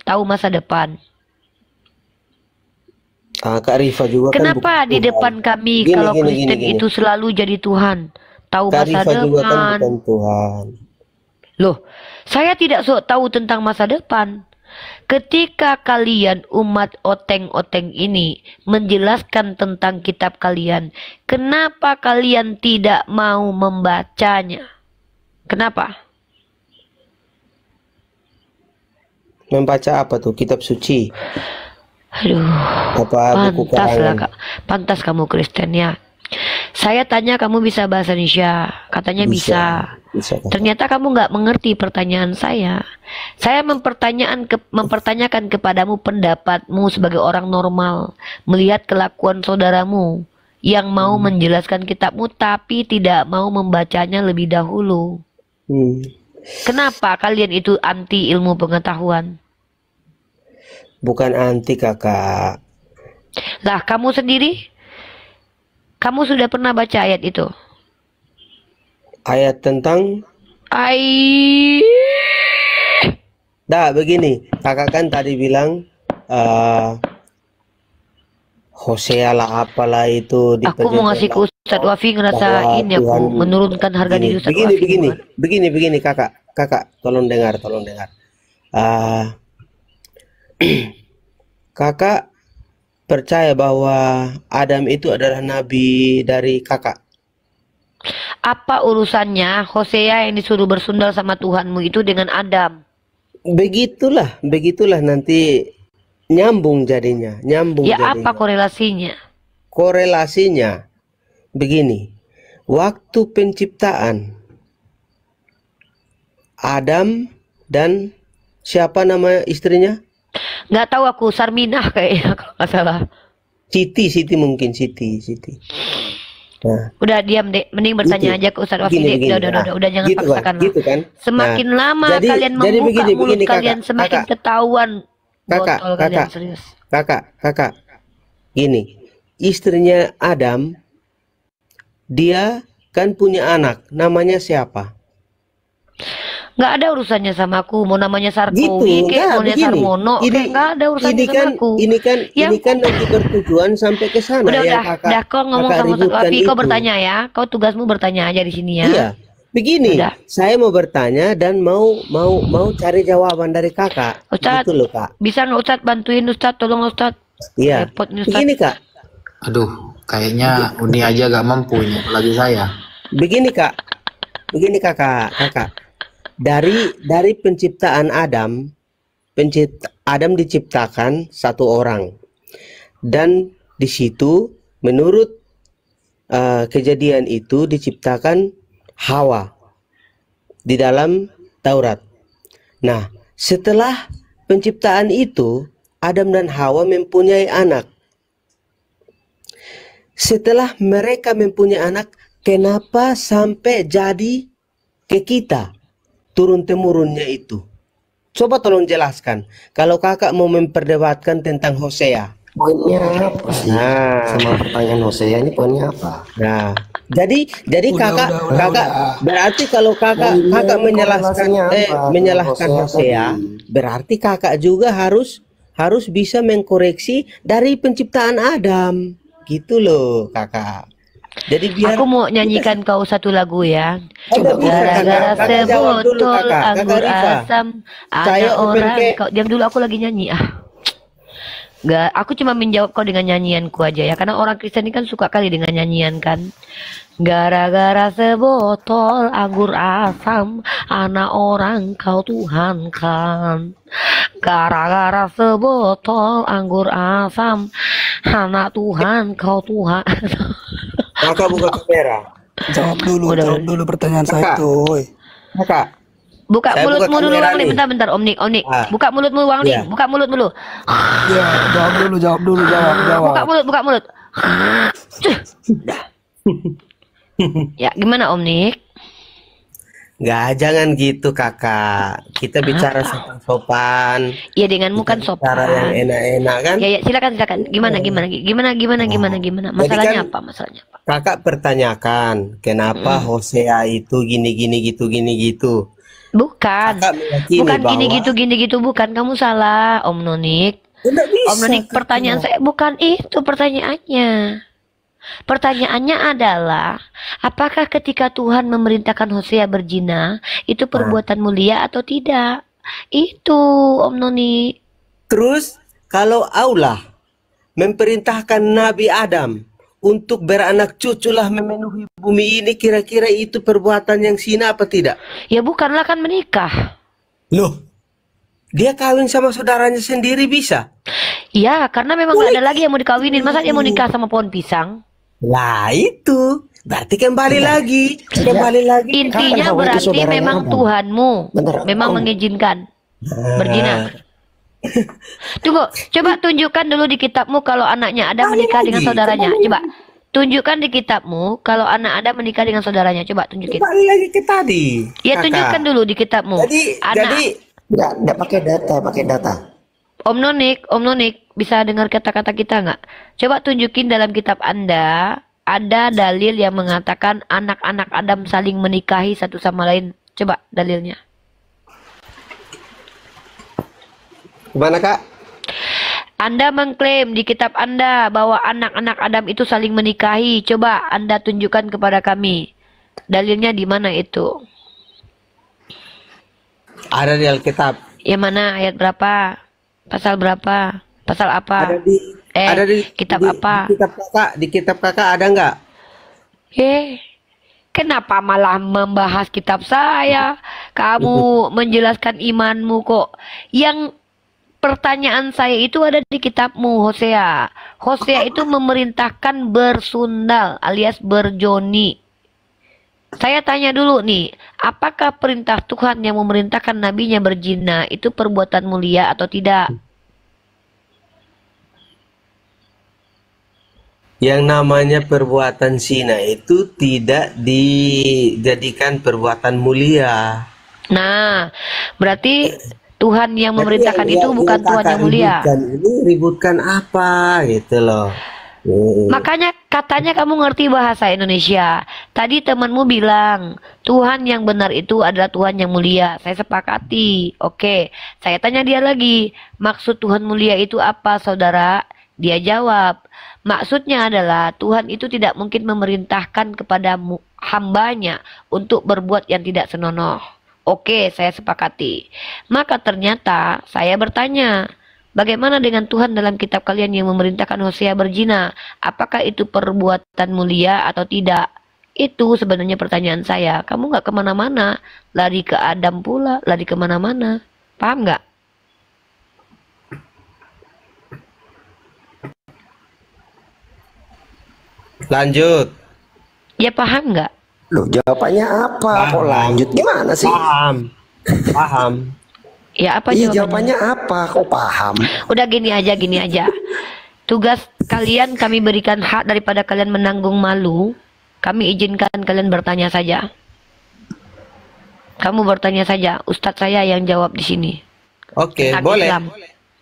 tahu masa depan. Kak Rifa juga Kenapa kan di bukan depan kami Gini, kalau gini, Kristen gini. itu selalu jadi Tuhan? Tahu Kak masa Rifa juga kan depan. bukan Tuhan. Loh, saya tidak tahu tentang masa depan. Ketika kalian umat oteng-oteng ini menjelaskan tentang kitab kalian, kenapa kalian tidak mau membacanya? Kenapa? Membaca apa tuh? Kitab suci? Aduh, Apa buku pantas lah karangan? Kak. Pantas kamu Kristen ya. Saya tanya kamu bisa bahasa Indonesia, katanya bisa. Bisa. Ternyata kamu nggak mengerti pertanyaan saya. Saya mempertanyakan kepadamu pendapatmu sebagai orang normal, melihat kelakuan saudaramu yang mau menjelaskan kitabmu tapi tidak mau membacanya lebih dahulu. Kenapa kalian itu anti ilmu pengetahuan? Bukan anti, Kakak. Lah, kamu sendiri? Kamu sudah pernah baca ayat itu? Ayat tentang begini, Kakak kan tadi bilang Hosea lah apalah itu Aku mau ngasih ke Ustadz Wafi ngerasa ini aku menurunkan harga diri Ustadz Wafi. Begini, Kakak, tolong dengar. Kakak percaya bahwa Adam itu adalah nabi dari Kakak? Apa urusannya Hosea yang disuruh bersundal sama Tuhanmu itu dengan Adam? Begitulah nanti nyambung jadinya. Apa korelasinya? Korelasinya begini. Waktu penciptaan Adam dan siapa nama istrinya? Nggak tahu aku, Sarminah kayaknya kalau nggak salah. Siti. Nah, udah diam deh, mending bertanya aja ke Ustadz Wafi deh. Udah jangan gitu paksakan lah. gitu kan? Semakin lama kalian membuka mulut kalian semakin ketahuan botol kalian serius. Kakak, gini, istrinya Adam, dia kan punya anak, namanya siapa? Nggak ada urusannya sama aku, mau namanya Sarkowi kayak mau Sarmono kayak nggak ada urusannya sama aku. Ini kan nanti bertujuan sampai ke sana. Udah kau ngomong sama Ustadz Wafi, kau bertanya ya, kau tugasmu bertanya aja di sini ya. Iya, begini, saya mau bertanya dan mau cari jawaban dari Kakak. Ustadz, gitu loh, Kak. Bisa nggak Ustadz bantuin Ustadz, tolong Ustadz. Iya. Begini, Kak. Aduh, kayaknya Uni aja gak mampu ini, apalagi saya. Begini, Kak. Begini, Kakak. Dari penciptaan Adam diciptakan satu orang, dan di situ menurut kejadian itu diciptakan Hawa di dalam Taurat. Nah, setelah penciptaan itu Adam dan Hawa mempunyai anak. Setelah mereka mempunyai anak, kenapa sampai jadi ke kita turun-temurunnya itu? Coba tolong jelaskan. Kalau Kakak mau memperdebatkan tentang Hosea. Poinnya apa sih? Sama pertanyaan Hosea ini poinnya apa? Nah, jadi kakak berarti kalau kakak menyalahkan Hosea, berarti kakak juga harus bisa mengkoreksi dari penciptaan Adam. Gitu loh, Kakak. Jadi biar aku mau nyanyikan kau satu lagu ya. Gara-gara sebotol anggur asam ada orang. Kau diam dulu, aku lagi nyanyi. Gak, aku cuma menjawab kau dengan nyanyianku aja ya, karena orang Kristen ini kan suka kali dengan nyanyian kan. Gara-gara sebotol anggur asam anak orang kau Tuhan kan. Gara-gara sebotol anggur asam, anak Tuhan kau Tuhan. Kakak buka kamera. Jawab dulu pertanyaan saya Kakak. itu, woi. Kakak. Buka Saya buka mulutmu dulu, kamera Bang Nik. nih. Bentar, Om Nik. Ah. Buka mulutmu, Bang Nik. Iya. Buka mulut dulu. Ya, jawab dulu, jawab. Buka mulut. Ya, gimana Om Nik? Nggak, jangan gitu kakak. Kita bicara sopan-sopan. Ya denganmu kan Cara yang sopan. enak-enak kan. Ya, silakan. Gimana? Masalahnya kan- apa? Masalahnya apa? Kakak pertanyakan kenapa Hosea itu gini gitu. Bukan. Kakak meyakini Bukan bahwa- gini gitu, bukan. Kamu salah, Om Nonik. Nggak bisa, Om Nonik, pertanyaan saya bukan itu pertanyaannya. Pertanyaannya adalah, apakah ketika Tuhan memerintahkan Hosea berzina, itu perbuatan mulia atau tidak? Itu, Om Noni. Terus kalau Allah memerintahkan Nabi Adam untuk beranak cuculah memenuhi bumi ini, kira-kira itu perbuatan yang zina apa tidak? Ya bukanlah, kan menikah. Loh, dia kawin sama saudaranya sendiri bisa? Ya, karena memang nggak ada lagi yang mau dikawinin. Masa dia mau nikah sama pohon pisang? Lah itu, berarti kembali lagi. Intinya Kapan berarti itu saudaranya memang Adam? Tuhanmu Bener. memang mengizinkan berzina. Tunggu, coba tunjukkan dulu di kitabmu kalau anaknya Adam menikah dengan saudaranya. Coba tunjukkan di kitabmu kalau anak Adam menikah dengan saudaranya. Coba tunjukin. Kembali lagi ke tadi. Ya, Kakak. tunjukkan dulu di kitabmu. Jadi Nggak pakai data. Om Nonik, bisa dengar kata-kata kita nggak? Coba tunjukin dalam kitab Anda, ada dalil yang mengatakan anak-anak Adam saling menikahi satu sama lain. Coba dalilnya. gimana Kak? Anda mengklaim di kitab Anda bahwa anak-anak Adam itu saling menikahi. Coba Anda tunjukkan kepada kami. Dalilnya di mana itu? Ada di Alkitab. Yang mana? Ayat berapa? Pasal berapa? Pasal apa? Ada di kitab di- apa? Di kitab kakak ada nggak? Kenapa malah membahas kitab saya? Kamu menjelaskan imanmu kok. Yang pertanyaan saya itu ada di kitabmu, Hosea. Hosea itu memerintahkan bersundal alias berjoni. Saya tanya dulu nih, apakah perintah Tuhan yang memerintahkan nabinya berzina itu perbuatan mulia atau tidak? Yang namanya perbuatan zina itu tidak dijadikan perbuatan mulia. Nah, berarti Tuhan yang memerintahkan itu bukan Tuhan yang mulia. Ributkan apa gitu loh. Makanya katanya kamu ngerti bahasa Indonesia. Tadi temanmu bilang Tuhan yang benar itu adalah Tuhan yang mulia. Saya sepakati. Oke, saya tanya dia lagi. Maksud Tuhan mulia itu apa, saudara? Dia jawab, maksudnya adalah Tuhan itu tidak mungkin memerintahkan kepada hambanya untuk berbuat yang tidak senonoh. Oke, saya sepakati. Maka ternyata saya bertanya, bagaimana dengan Tuhan dalam kitab kalian yang memerintahkan Hosea berzina? Apakah itu perbuatan mulia atau tidak? Itu sebenarnya pertanyaan saya. Kamu nggak kemana-mana, lari ke Adam pula, lari kemana-mana. Paham nggak? Lanjut. Ya paham nggak? Loh, jawabannya apa? Kok lanjut? Gimana sih? Paham. Ya apa Iya, jawabannya? jawabannya apa? Kok paham? Udah gini aja. Tugas kalian kami berikan hak daripada kalian menanggung malu. Kami izinkan kalian bertanya saja. Kamu bertanya saja, Ustadz saya yang jawab di sini. Oke, Tentang boleh. Islam.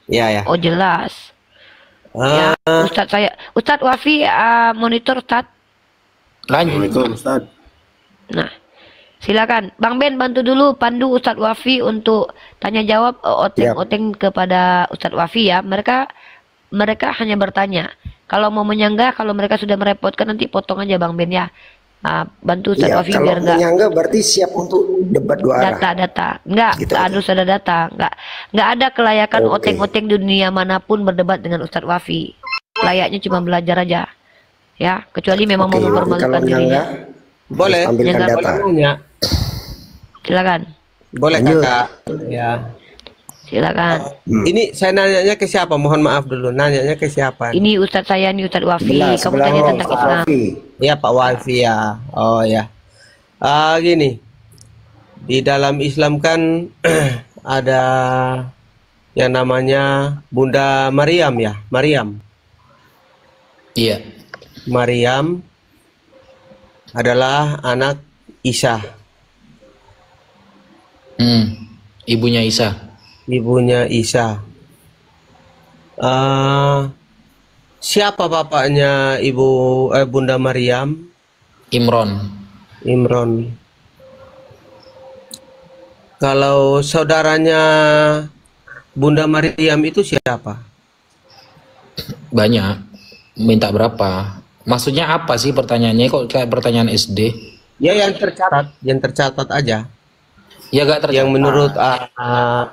Ya. Oh jelas. Ya, Ustadz saya, Ustadz Wafi monitor Ustadz. Lanjut, Ustadz. Nah, silakan, Bang Ben bantu dulu pandu Ustadz Wafi untuk tanya jawab oteng-oteng kepada Ustadz Wafi ya. Mereka hanya bertanya. Kalau mau menyanggah, kalau mereka sudah merepotkan nanti potong aja Bang Ben ya. Bantu Ustadz Iya, Wafi kalau biar enggak menyangga berarti siap untuk debat dua arah. data enggak Gitu harus ada data, enggak ada kelayakan Oke. oteng-oteng di dunia manapun berdebat dengan Ustadz Wafi. Layaknya cuma belajar aja ya, kecuali memang Oke, mau mempermalukan kalau dirinya. Boleh. Ambilkan Nyangga. data. Nanya. Silakan. Boleh Lanjut. kakak. Ya. Silakan. Ini saya nanyanya ke siapa? Mohon maaf dulu. Nanyanya ke siapa? Ini Ustadz saya, nih Ustadz Wafi. Sebelah, Kamu sebelah tanya lo, tentang Pak Islam. Wafi. Ya Pak Wafi ya. Oh ya. Gini. Di dalam Islam kan ada yang namanya Bunda Maryam ya. Maryam. Iya. Maryam adalah anak Isa. Ibunya Isa. Ibunya Isa. Siapa bapaknya Bunda Maryam? Imron. Imron. Kalau saudaranya Bunda Maryam itu siapa? Banyak. Minta berapa? Maksudnya apa sih pertanyaannya? Kok kayak pertanyaan SD? Ya yang tercatat aja. Ya gak tercatat. Yang menurut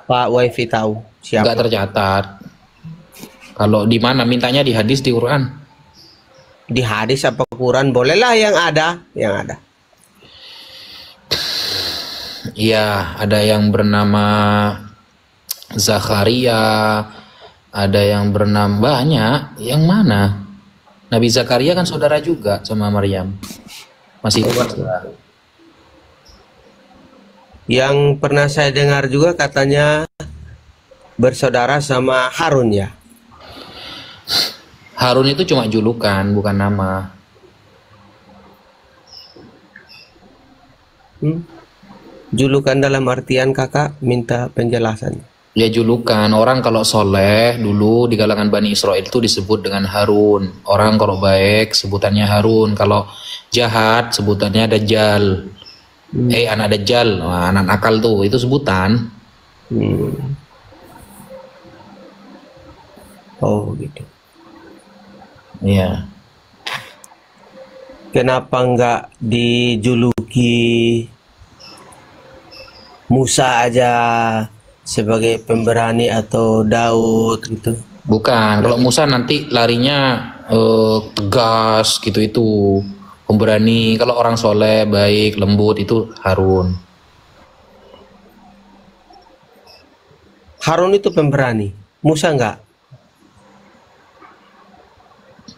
Pak Wifi tahu siapa? Gak tercatat. Kalau di mana? Mintanya di hadis, di Quran. Di hadis apa Quran? Bolehlah yang ada, Iya, ada yang bernama Zakaria, ada yang bernama banyak. Yang mana? Nabi Zakaria kan saudara juga sama Maryam. Masih saudara. Yang pernah saya dengar juga katanya bersaudara sama Harun ya. Harun itu cuma julukan, bukan nama. Julukan dalam artian kakak minta penjelasan. Ya julukan, orang kalau soleh dulu di kalangan Bani Israel itu disebut dengan Harun. Orang kalau baik sebutannya Harun, kalau jahat sebutannya Dajjal. Anak Dajjal, anak nakal tuh, itu sebutan. Oh gitu. Iya. Kenapa enggak dijuluki Musa aja sebagai pemberani atau Daud gitu? Bukan, kalau Musa nanti larinya tegas gitu, itu pemberani. Kalau orang soleh, baik, lembut itu Harun. Harun itu pemberani, Musa enggak?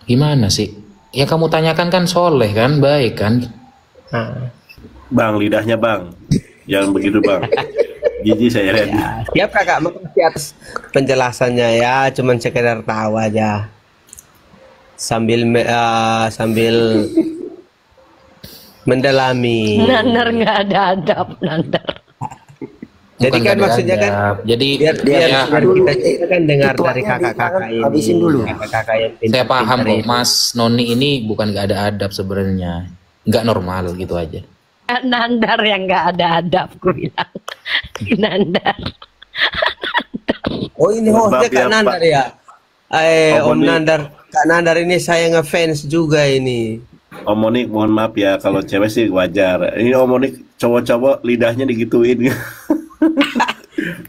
Gimana sih? Ya kamu tanyakan kan soleh kan, baik kan? Bang, lidahnya bang, jangan begitu bang. Jijik saya lihat. Siap kakak, makasih atas penjelasannya ya, cuman sekedar tahu aja. Sambil mendalami. Nandar nggak ada adab, Nandar. Jadi Bukan kan nggak ada maksudnya kan adab. Jadi biar kita kan dengar dari kakak-kakak ini. Habisin dulu. Kakak-kakak yang saya paham pintar-pintar kok, ini. Mas Noni ini bukan nggak ada adab sebenarnya, nggak normal gitu aja. Nandar yang nggak ada adab, aku bilang. Nandar. Oh ini hostnya Kak Nandar ya? Om Nandar, Kak Nandar ini saya ngefans juga ini. Om Monik, mohon maaf ya, kalau cewek sih wajar. Ini Om Monik cowok-cowok lidahnya digituin.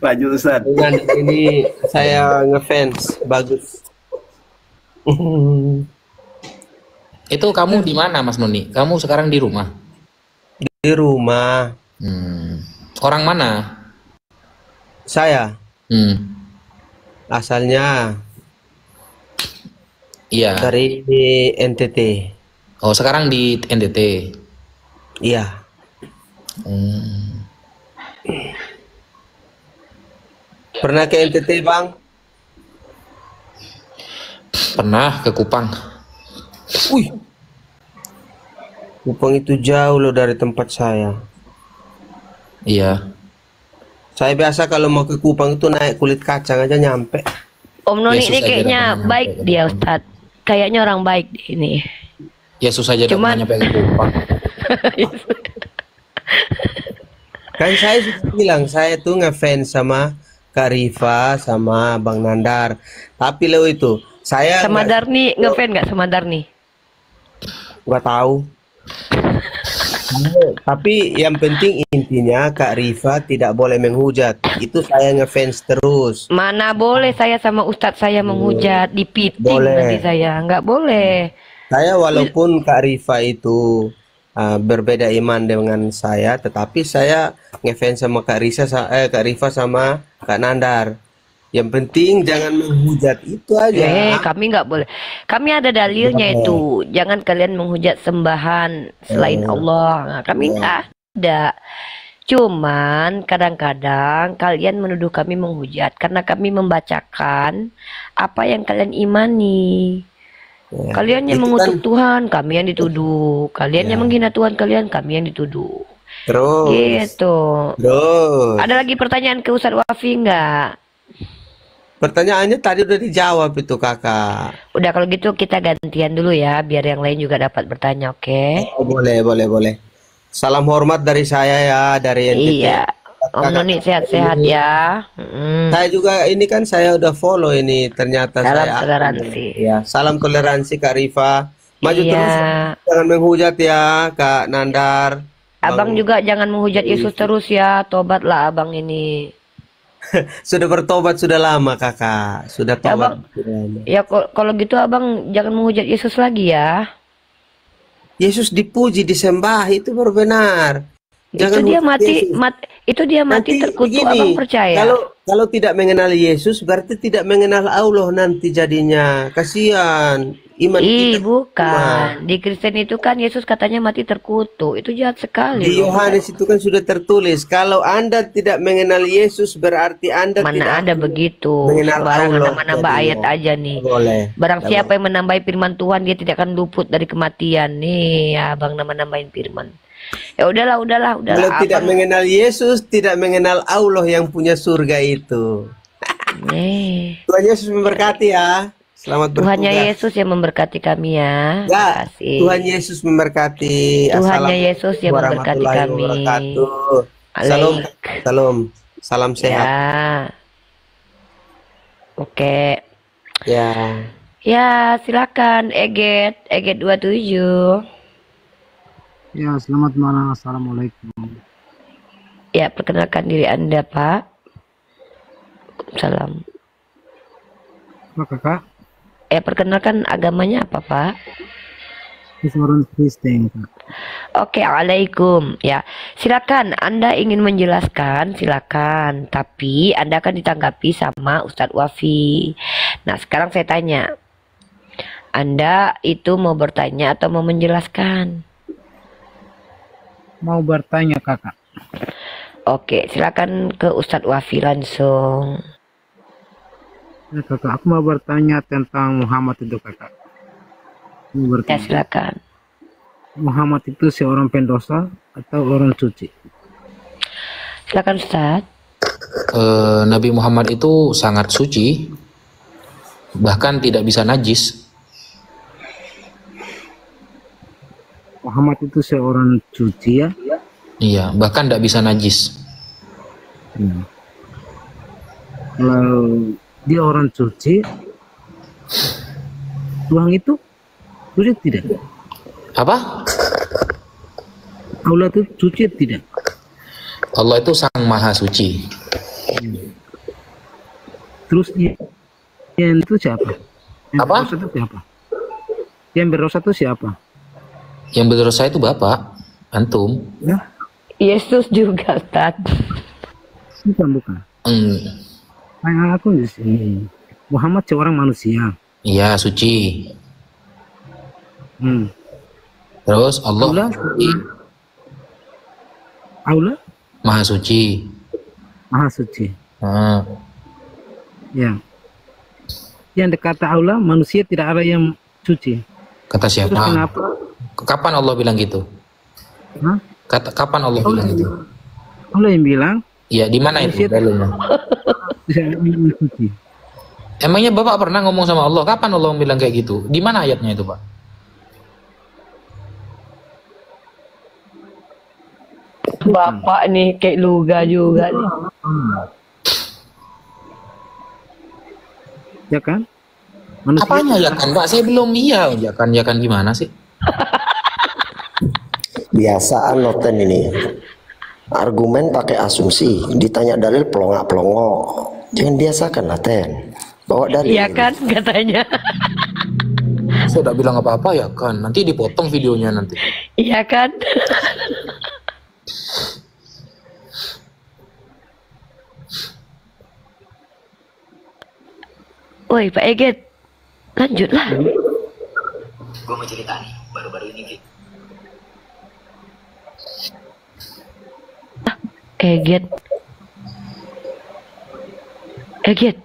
Lanjut Ustaz. Dengan ini saya ngefans, bagus. Itu kamu di mana Mas Noni? Kamu sekarang di rumah? Di rumah. Orang mana? Saya. Asalnya Iya. dari NTT. Oh, sekarang di NTT. Iya. Pernah ke NTT, Bang? Pernah ke Kupang. Wih. Kupang itu jauh loh dari tempat saya. Iya. Saya biasa kalau mau ke Kupang itu naik kulit kacang aja nyampe. Om Noni Yesus ini aja kayaknya namanya, baik dia, Ustadz. Kayaknya orang baik dia ini. Yesus aja Cuman- nyampe ke Kupang. Kan saya sudah bilang, saya tuh ngefans sama Kak Rifa sama Bang Nandar. Tapi lo itu, saya Sama Darni, ngefans nggak sama Darni? nggak tahu. Tapi yang penting intinya Kak Rifa tidak boleh menghujat. Itu saya ngefans terus. Mana boleh saya sama Ustadz saya menghujat, dipiting Boleh. nanti saya. Nggak boleh. Saya walaupun Kak Rifa itu berbeda iman dengan saya, tetapi saya ngefans sama Kak Rifa sama Kak Nandar. Yang penting jangan menghujat, itu aja. Kami nggak boleh. Kami ada dalilnya itu. Jangan kalian menghujat sembahan selain Allah. Nah, kami nggak ada. Cuman kadang-kadang kalian menuduh kami menghujat karena kami membacakan apa yang kalian imani. Kalian yang mengutuk Tuhan, kami yang dituduh. Kalian yang menghina Tuhan, kami yang dituduh. Terus. Gitu. Terus. Ada lagi pertanyaan ke Ustadz Wafi nggak? Pertanyaannya tadi udah dijawab itu kakak. Udah kalau gitu kita gantian dulu ya, biar yang lain juga dapat bertanya, oke? Oh, boleh. Salam hormat dari saya ya, dari NTT. Iya. Om Noni sehat-sehat ya. Saya juga ini kan saya udah follow ini ternyata Salam saya. toleransi. Ya, salam toleransi Kak Rifa. Maju terus, jangan menghujat ya Kak Nandar. Abang juga jangan menghujat Yesus terus ya, tobatlah abang ini. Sudah bertobat sudah lama kakak, sudah tobat. Abang, ya kalau gitu abang jangan menghujat Yesus lagi ya. Yesus dipuji, disembah, itu baru benar. Jangan itu dia mati terkutuk, begini, abang percaya? Kalau tidak mengenal Yesus berarti tidak mengenal Allah nanti jadinya. Kasihan. Iman kita. Bukan. Di Kristen itu kan Yesus katanya mati terkutuk. Itu jahat sekali. Di Yohanes itu kan sudah tertulis, kalau Anda tidak mengenal Yesus berarti Anda mana ada begitu. mengenal Allah. Menambah ayat aja nih. Boleh. Barang siapa yang menambahi firman Tuhan, dia tidak akan luput dari kematian. Nih, abang nambahin firman. Ya udahlah. Kalau tidak mengenal Yesus, tidak mengenal Allah yang punya surga itu. Tuhan Yesus memberkati ya. Selamat bertugas. Tuhannya Yesus yang memberkati kami ya. Ya, Tuhan Yesus memberkati. Tuhannya Yesus yang memberkati kami. Salam sehat. Ya. Oke. Ya. Ya, silakan Eget 27. Ya, selamat malam. Assalamualaikum. Ya, perkenalkan diri Anda, Pak. Salam. Apa, Kakak? Ya, perkenalkan agamanya apa, Pak? Orang Kristen, Kak. Oke, Waalaikum. Ya, silakan. Anda ingin menjelaskan, silakan. Tapi Anda akan ditanggapi sama Ustadz Wafi. Nah, sekarang saya tanya. Anda itu mau bertanya atau mau menjelaskan? Mau bertanya, Kakak. Oke, silakan ke Ustadz Wafi langsung. Ya, Kakak, aku mau bertanya tentang Muhammad itu, Kakak. Ya, silakan. Muhammad itu seorang pendosa atau orang suci? Silakan, Ustadz. Nabi Muhammad itu sangat suci, bahkan tidak bisa najis. Muhammad itu seorang suci ya? Iya, bahkan tidak bisa najis. Kalau dia orang suci, Tuhan itu suci tidak? Apa? Allah itu suci tidak? Allah itu sang maha suci. Terus yang itu siapa? Yang apa? Berdosa itu siapa? Yang berdosa itu siapa? Yang berdosa itu Bapak, antum. Ya? Yesus juga, Ustaz. Bukan. Kayak aku di sini. Muhammad seorang manusia. Iya, suci. Terus Allah suci. Allah? Maha suci. Maha suci. Ya. Yang dikata Allah, manusia tidak ada yang suci. Kata siapa? Terus kenapa? Kapan Allah bilang gitu? Hah? Kapan Allah bilang gitu? Allah yang bilang? Iya, di mana itu dalilnya? Emangnya Bapak pernah ngomong sama Allah? Kapan Allah bilang kayak gitu? Di mana ayatnya itu, Pak? Bapak nih kayak luga juga nih. Ya kan? Apanya ya kan, Pak? Saya belum ya kan gimana sih? Biasaan noten ini. Argumen pakai asumsi, ditanya dalil pelongak-pelongok. Jangan biasakan Noten. Bawa dalil. Iya kan katanya. Saya tidak bilang apa-apa ya kan. Nanti dipotong videonya nanti. Iya kan? Woi, Pak Eget. Lanjutlah. Gue mau cerita nih, baru-baru ini Ki. Eget. Eget.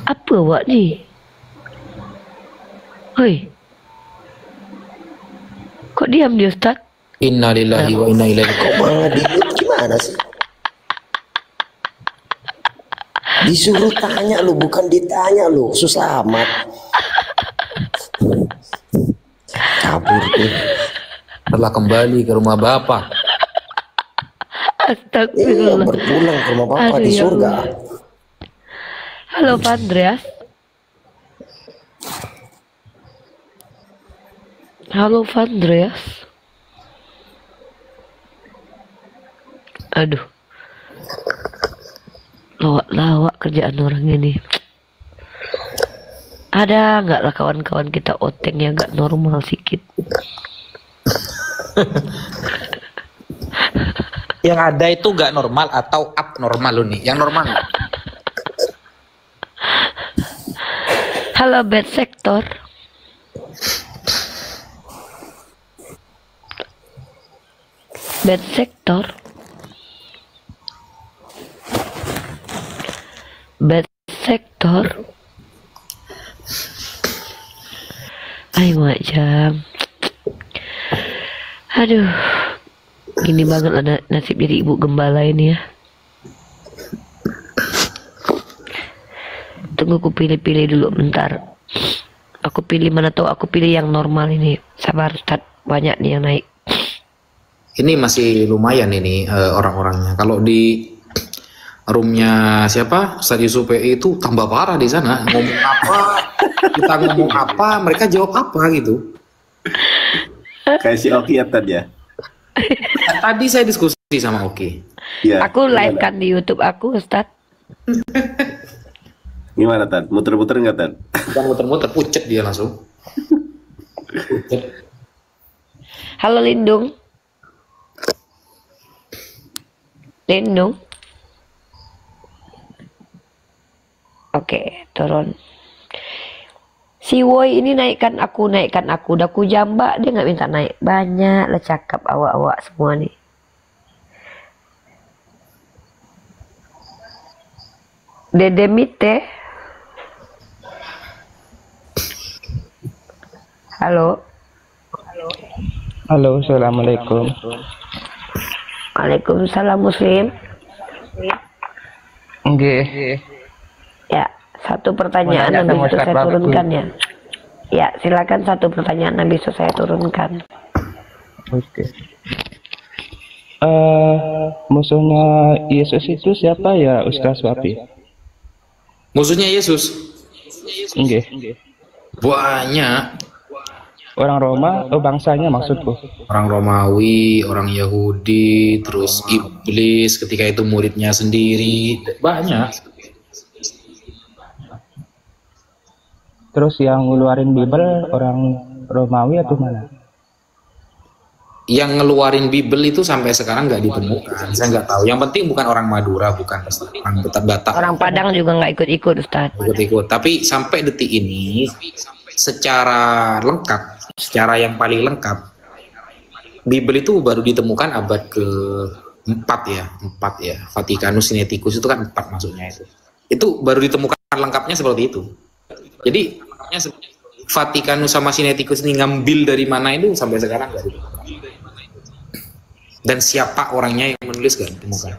Apa awak ni? Hoi. Kok diam dia, Ustaz? Innalillahi wa inna ilaihi raji'un. Malah diam gimana sih? Disuruh tanya lu, bukan ditanya lu. Susah amat. Kabur tuh. Telah kembali ke rumah Bapak. Astagfirullah. Berpulang ke rumah Bapak Aduh, di ya surga. Allah. Halo Pak Andreas. Halo Pak Andreas. Aduh. Lawak-lawak kerjaan orang ini. Ada nggak lah kawan-kawan kita oteng yang nggak normal sedikit? Yang ada itu nggak normal atau abnormal lo nih? Yang normal. Halo bad sector. Bad sector. Bad sector. Ayo macam. Aduh. Gini banget lah nasib jadi ibu gembala ini ya. Tunggu aku pilih-pilih dulu bentar. Aku pilih mana tahu aku pilih yang normal ini. Sabar Ustaz, banyak nih yang naik. Ini masih lumayan ini orang-orangnya. Kalau di roomnya siapa Ustaz Yusuf PI itu tambah parah di sana. Ngomong apa, kita ngomong apa, mereka jawab apa gitu. Kayak si Oki ya tadi ya. Tadi saya diskusi sama Oki. Ya, Aku live kan di YouTube aku Ustaz. Gimana Tad? Muter-muter nggak Tad? Bukan muter-muter, pucet dia langsung. Pucet. Halo Lindung. Lindung. Oke, turun. Si Woi ini naikkan aku. Udah ku jambak, dia nggak minta naik. Banyak lah cakap awak-awak semua nih. Dede Mite. Halo. Halo, assalamualaikum. Waalaikumsalam Muslim. Nggih. Ya, satu pertanyaan yang bisa saya turunkan ya. Ya, silakan satu pertanyaan yang bisa saya turunkan. Oke. Musuhnya Yesus itu siapa ya, Ustaz Wapi? Musuhnya Yesus? Nggih. Banyak. Orang Roma, bangsanya maksudku. Orang Romawi, orang Yahudi, terus iblis ketika itu muridnya sendiri, banyak. Terus yang ngeluarin Bible orang Romawi atau mana? Yang ngeluarin Bible itu sampai sekarang nggak ditemukan. Saya nggak tahu. Yang penting bukan orang Madura, bukan orang Batak. Orang Padang juga nggak ikut-ikut, Ustaz. Ikut-ikut. Tapi sampai detik ini, secara lengkap, secara yang paling lengkap, Bible itu baru ditemukan abad ke-4 ya, 4 ya. Vatikanus Sinaiticus itu kan 4 maksudnya itu. Itu baru ditemukan lengkapnya seperti itu. Jadi Vatikanus sama Sinaiticus ini ngambil dari mana itu sampai sekarang nggak ditemukan. Dan siapa orangnya yang menulis nggak ditemukan.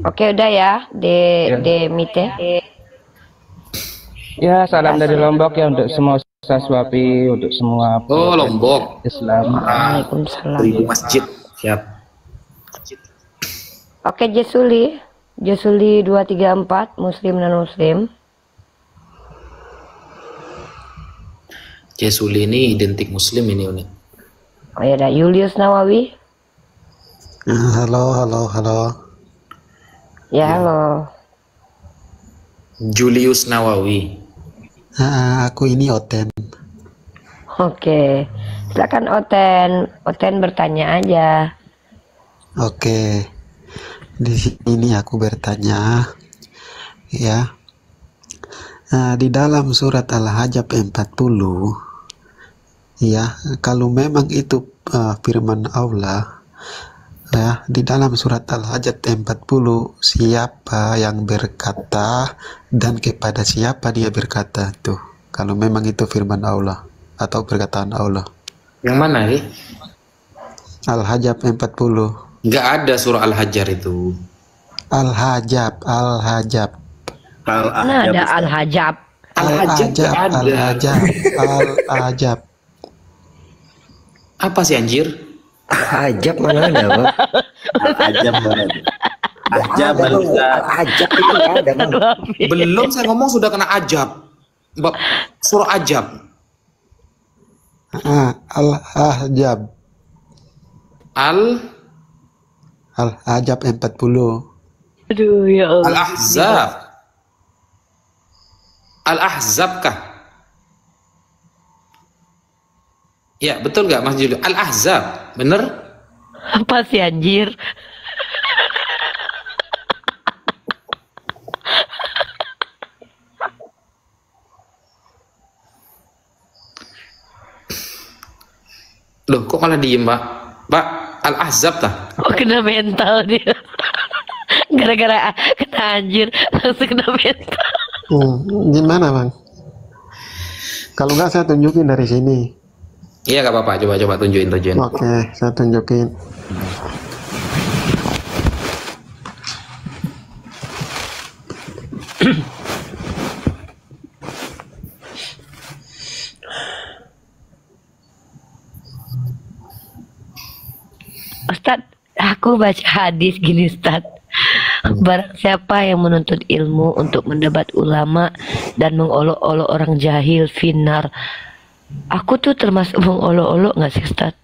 Oke, udah ya, de Mite. Ya, salam dari Lombok ya untuk semua Ustaz Wapi, untuk semua Lombok Islam. Waalaikumsalam. 1000 masjid. Siap. Oke, Jesuli 234 Muslim dan Muslim. Jesuli ini identik Muslim ini unik. Oh ya, ada Julius Nawawi. Halo. Ya, halo. Julius Nawawi. Aku ini Oten. Oke, silakan Oten bertanya aja. Oke, di sini aku bertanya, Ya. Di dalam surat Al-Hajj 40, ya, kalau memang itu firman Allah, ya, di dalam surat Al-Hajj 40, siapa yang berkata dan kepada siapa dia berkata tuh, kalau memang itu firman Allah atau perkataan Allah. Yang mana sih? Al-Hajj 40. Nggak ada surah Al-Hajar itu. Al-Hajj. Mana ada Al-Hajab? Al-Hajj. Apa sih anjir? Ajab mana ada, Bang? Ajab mana ada? Ajab Ajab itu ada, Bang. Belum saya ngomong sudah kena ajab. Surah ajab. Al-Ahzab. Al-Hajj 40. Aduh ya Allah. Al-Ahzab. Al-Ahzab kah? Ya, betul nggak Mas Julio? Al-Ahzab, bener? Apa sih anjir? Loh, kok malah diem, Pak? Pak, Al-Ahzab tah? Oh, kena mental dia. Gara-gara kena anjir langsung kena mental. Gimana, Bang? Kalau nggak saya tunjukin dari sini. Iya, nggak apa-apa. Coba tunjukin. Oke, saya tunjukin. Ustadz, aku baca hadis gini, Ustadz. Barang siapa yang menuntut ilmu untuk mendebat ulama dan mengolok-olok orang jahil finar. Aku tuh termasuk mengolok-olok nggak sih, Ustadz?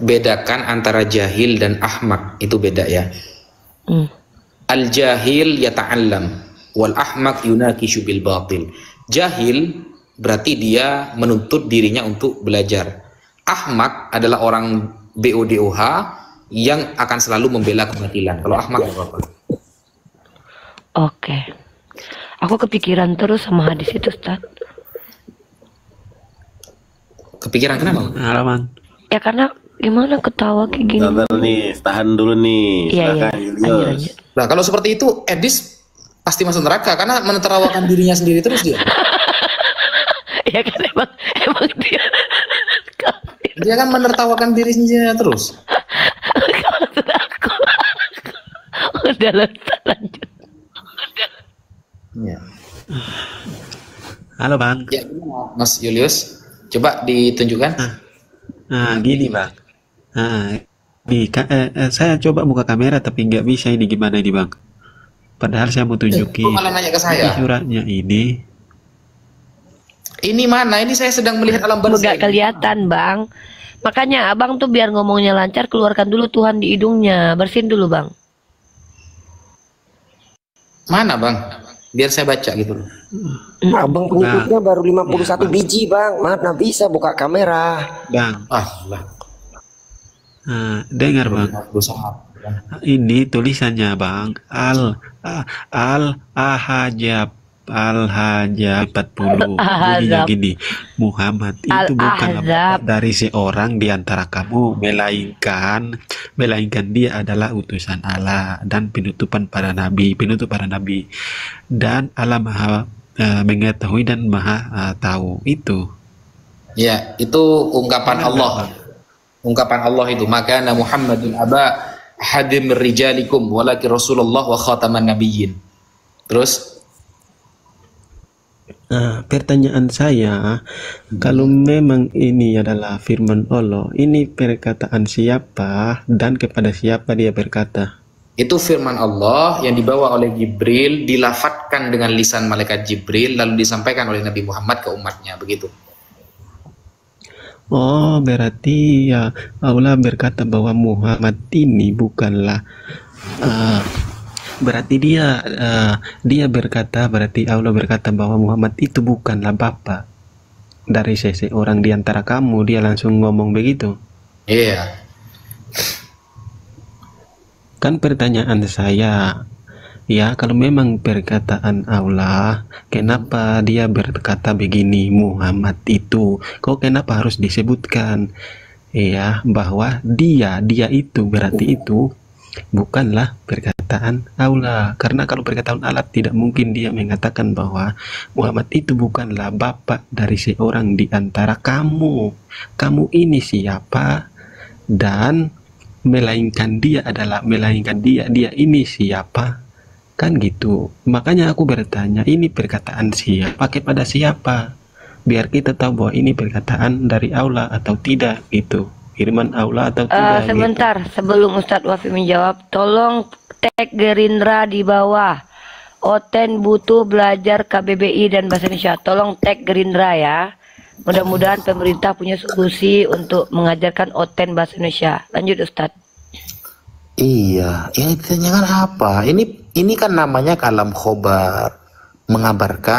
Bedakan antara jahil dan ahmak, itu beda ya. Al-jahil yata'allam wal ahmak yunakishu bil batil. Jahil berarti dia menuntut dirinya untuk belajar. Ahmak adalah orang BODOH yang akan selalu membela kebatilan. Kalau ahmak nggak apa-apa. Oke. Aku kepikiran terus sama hadis itu, Ustaz. Kepikiran kenapa? Halaman. Ya karena gimana ketawa kayak gini. Sabar nih, tahan dulu nih. Iya, Silakan, Julius. Nah, kalau seperti itu, Edis pasti masuk neraka karena menertawakan dirinya sendiri terus dia. Ya kan emang dia. Dia kan menertawakan diri sendiri terus. Udah lanjut. Ya. Halo, Bang. Ya, Mas Julius, coba ditunjukkan. Nah, gini, Bang. Saya coba buka kamera tapi nggak bisa, ini gimana ini, Bang? Padahal saya mau tunjukin. Kok malah nanya ke saya? Ini suratnya ini. Ini mana? Ini saya sedang melihat alam barzakh. Nggak kelihatan, Bang. Makanya abang tuh biar ngomongnya lancar, keluarkan dulu Tuhan di hidungnya, bersihin dulu, Bang. Mana, Bang? Biar saya baca gitu. Abang pengikutnya baru 51 biji, Bang. Mana bisa buka kamera. Bang. Lah. Dengar, Bang. Ini tulisannya, Bang. Al-Ahzab 40. Bunyinya gini. Muhammad itu bukanlah bapak dari seorang di antara kamu, melainkan dia adalah utusan Allah dan penutup para nabi. Dan Allah Maha mengetahui dan Maha tahu itu. Ya, itu ungkapan Allah. Ungkapan Allah itu, maka Muhammadun aba hadim rijalikum walakin Rasulullah wa khataman nabiyyin. Terus pertanyaan saya, kalau memang ini adalah firman Allah, ini perkataan siapa dan kepada siapa dia berkata? Itu firman Allah yang dibawa oleh Jibril, dilafatkan dengan lisan malaikat Jibril, lalu disampaikan oleh Nabi Muhammad ke umatnya, begitu. Oh, berarti ya Allah berkata bahwa Muhammad ini bukanlah berarti dia berkata, berarti Allah berkata bahwa Muhammad itu bukanlah bapak dari seseorang di antara kamu. Dia langsung ngomong begitu. Iya. Kan pertanyaan saya, Ya, kalau memang perkataan Allah, kenapa dia berkata begini, Muhammad itu? Kok kenapa harus disebutkan? Ya, bahwa dia itu berarti itu bukanlah perkataan Allah. Karena kalau perkataan Allah tidak mungkin dia mengatakan bahwa Muhammad itu bukanlah bapak dari seorang di antara kamu. Kamu ini siapa? Dan melainkan dia ini siapa? Kan gitu. Makanya aku bertanya, ini perkataan siapa? Pakai pada siapa? Biar kita tahu bahwa ini perkataan dari Allah atau tidak gitu. Firman Allah atau tidak. Sebentar, sebelum Ustadz Wafi menjawab, tolong tag Gerindra di bawah. Oten butuh belajar KBBI dan bahasa Indonesia. Tolong tag Gerindra ya. Mudah-mudahan pemerintah punya solusi untuk mengajarkan Oten bahasa Indonesia. Lanjut Ustadz. Iya, ya intinya kan apa? Ini kan namanya kalam khobar, mengabarkan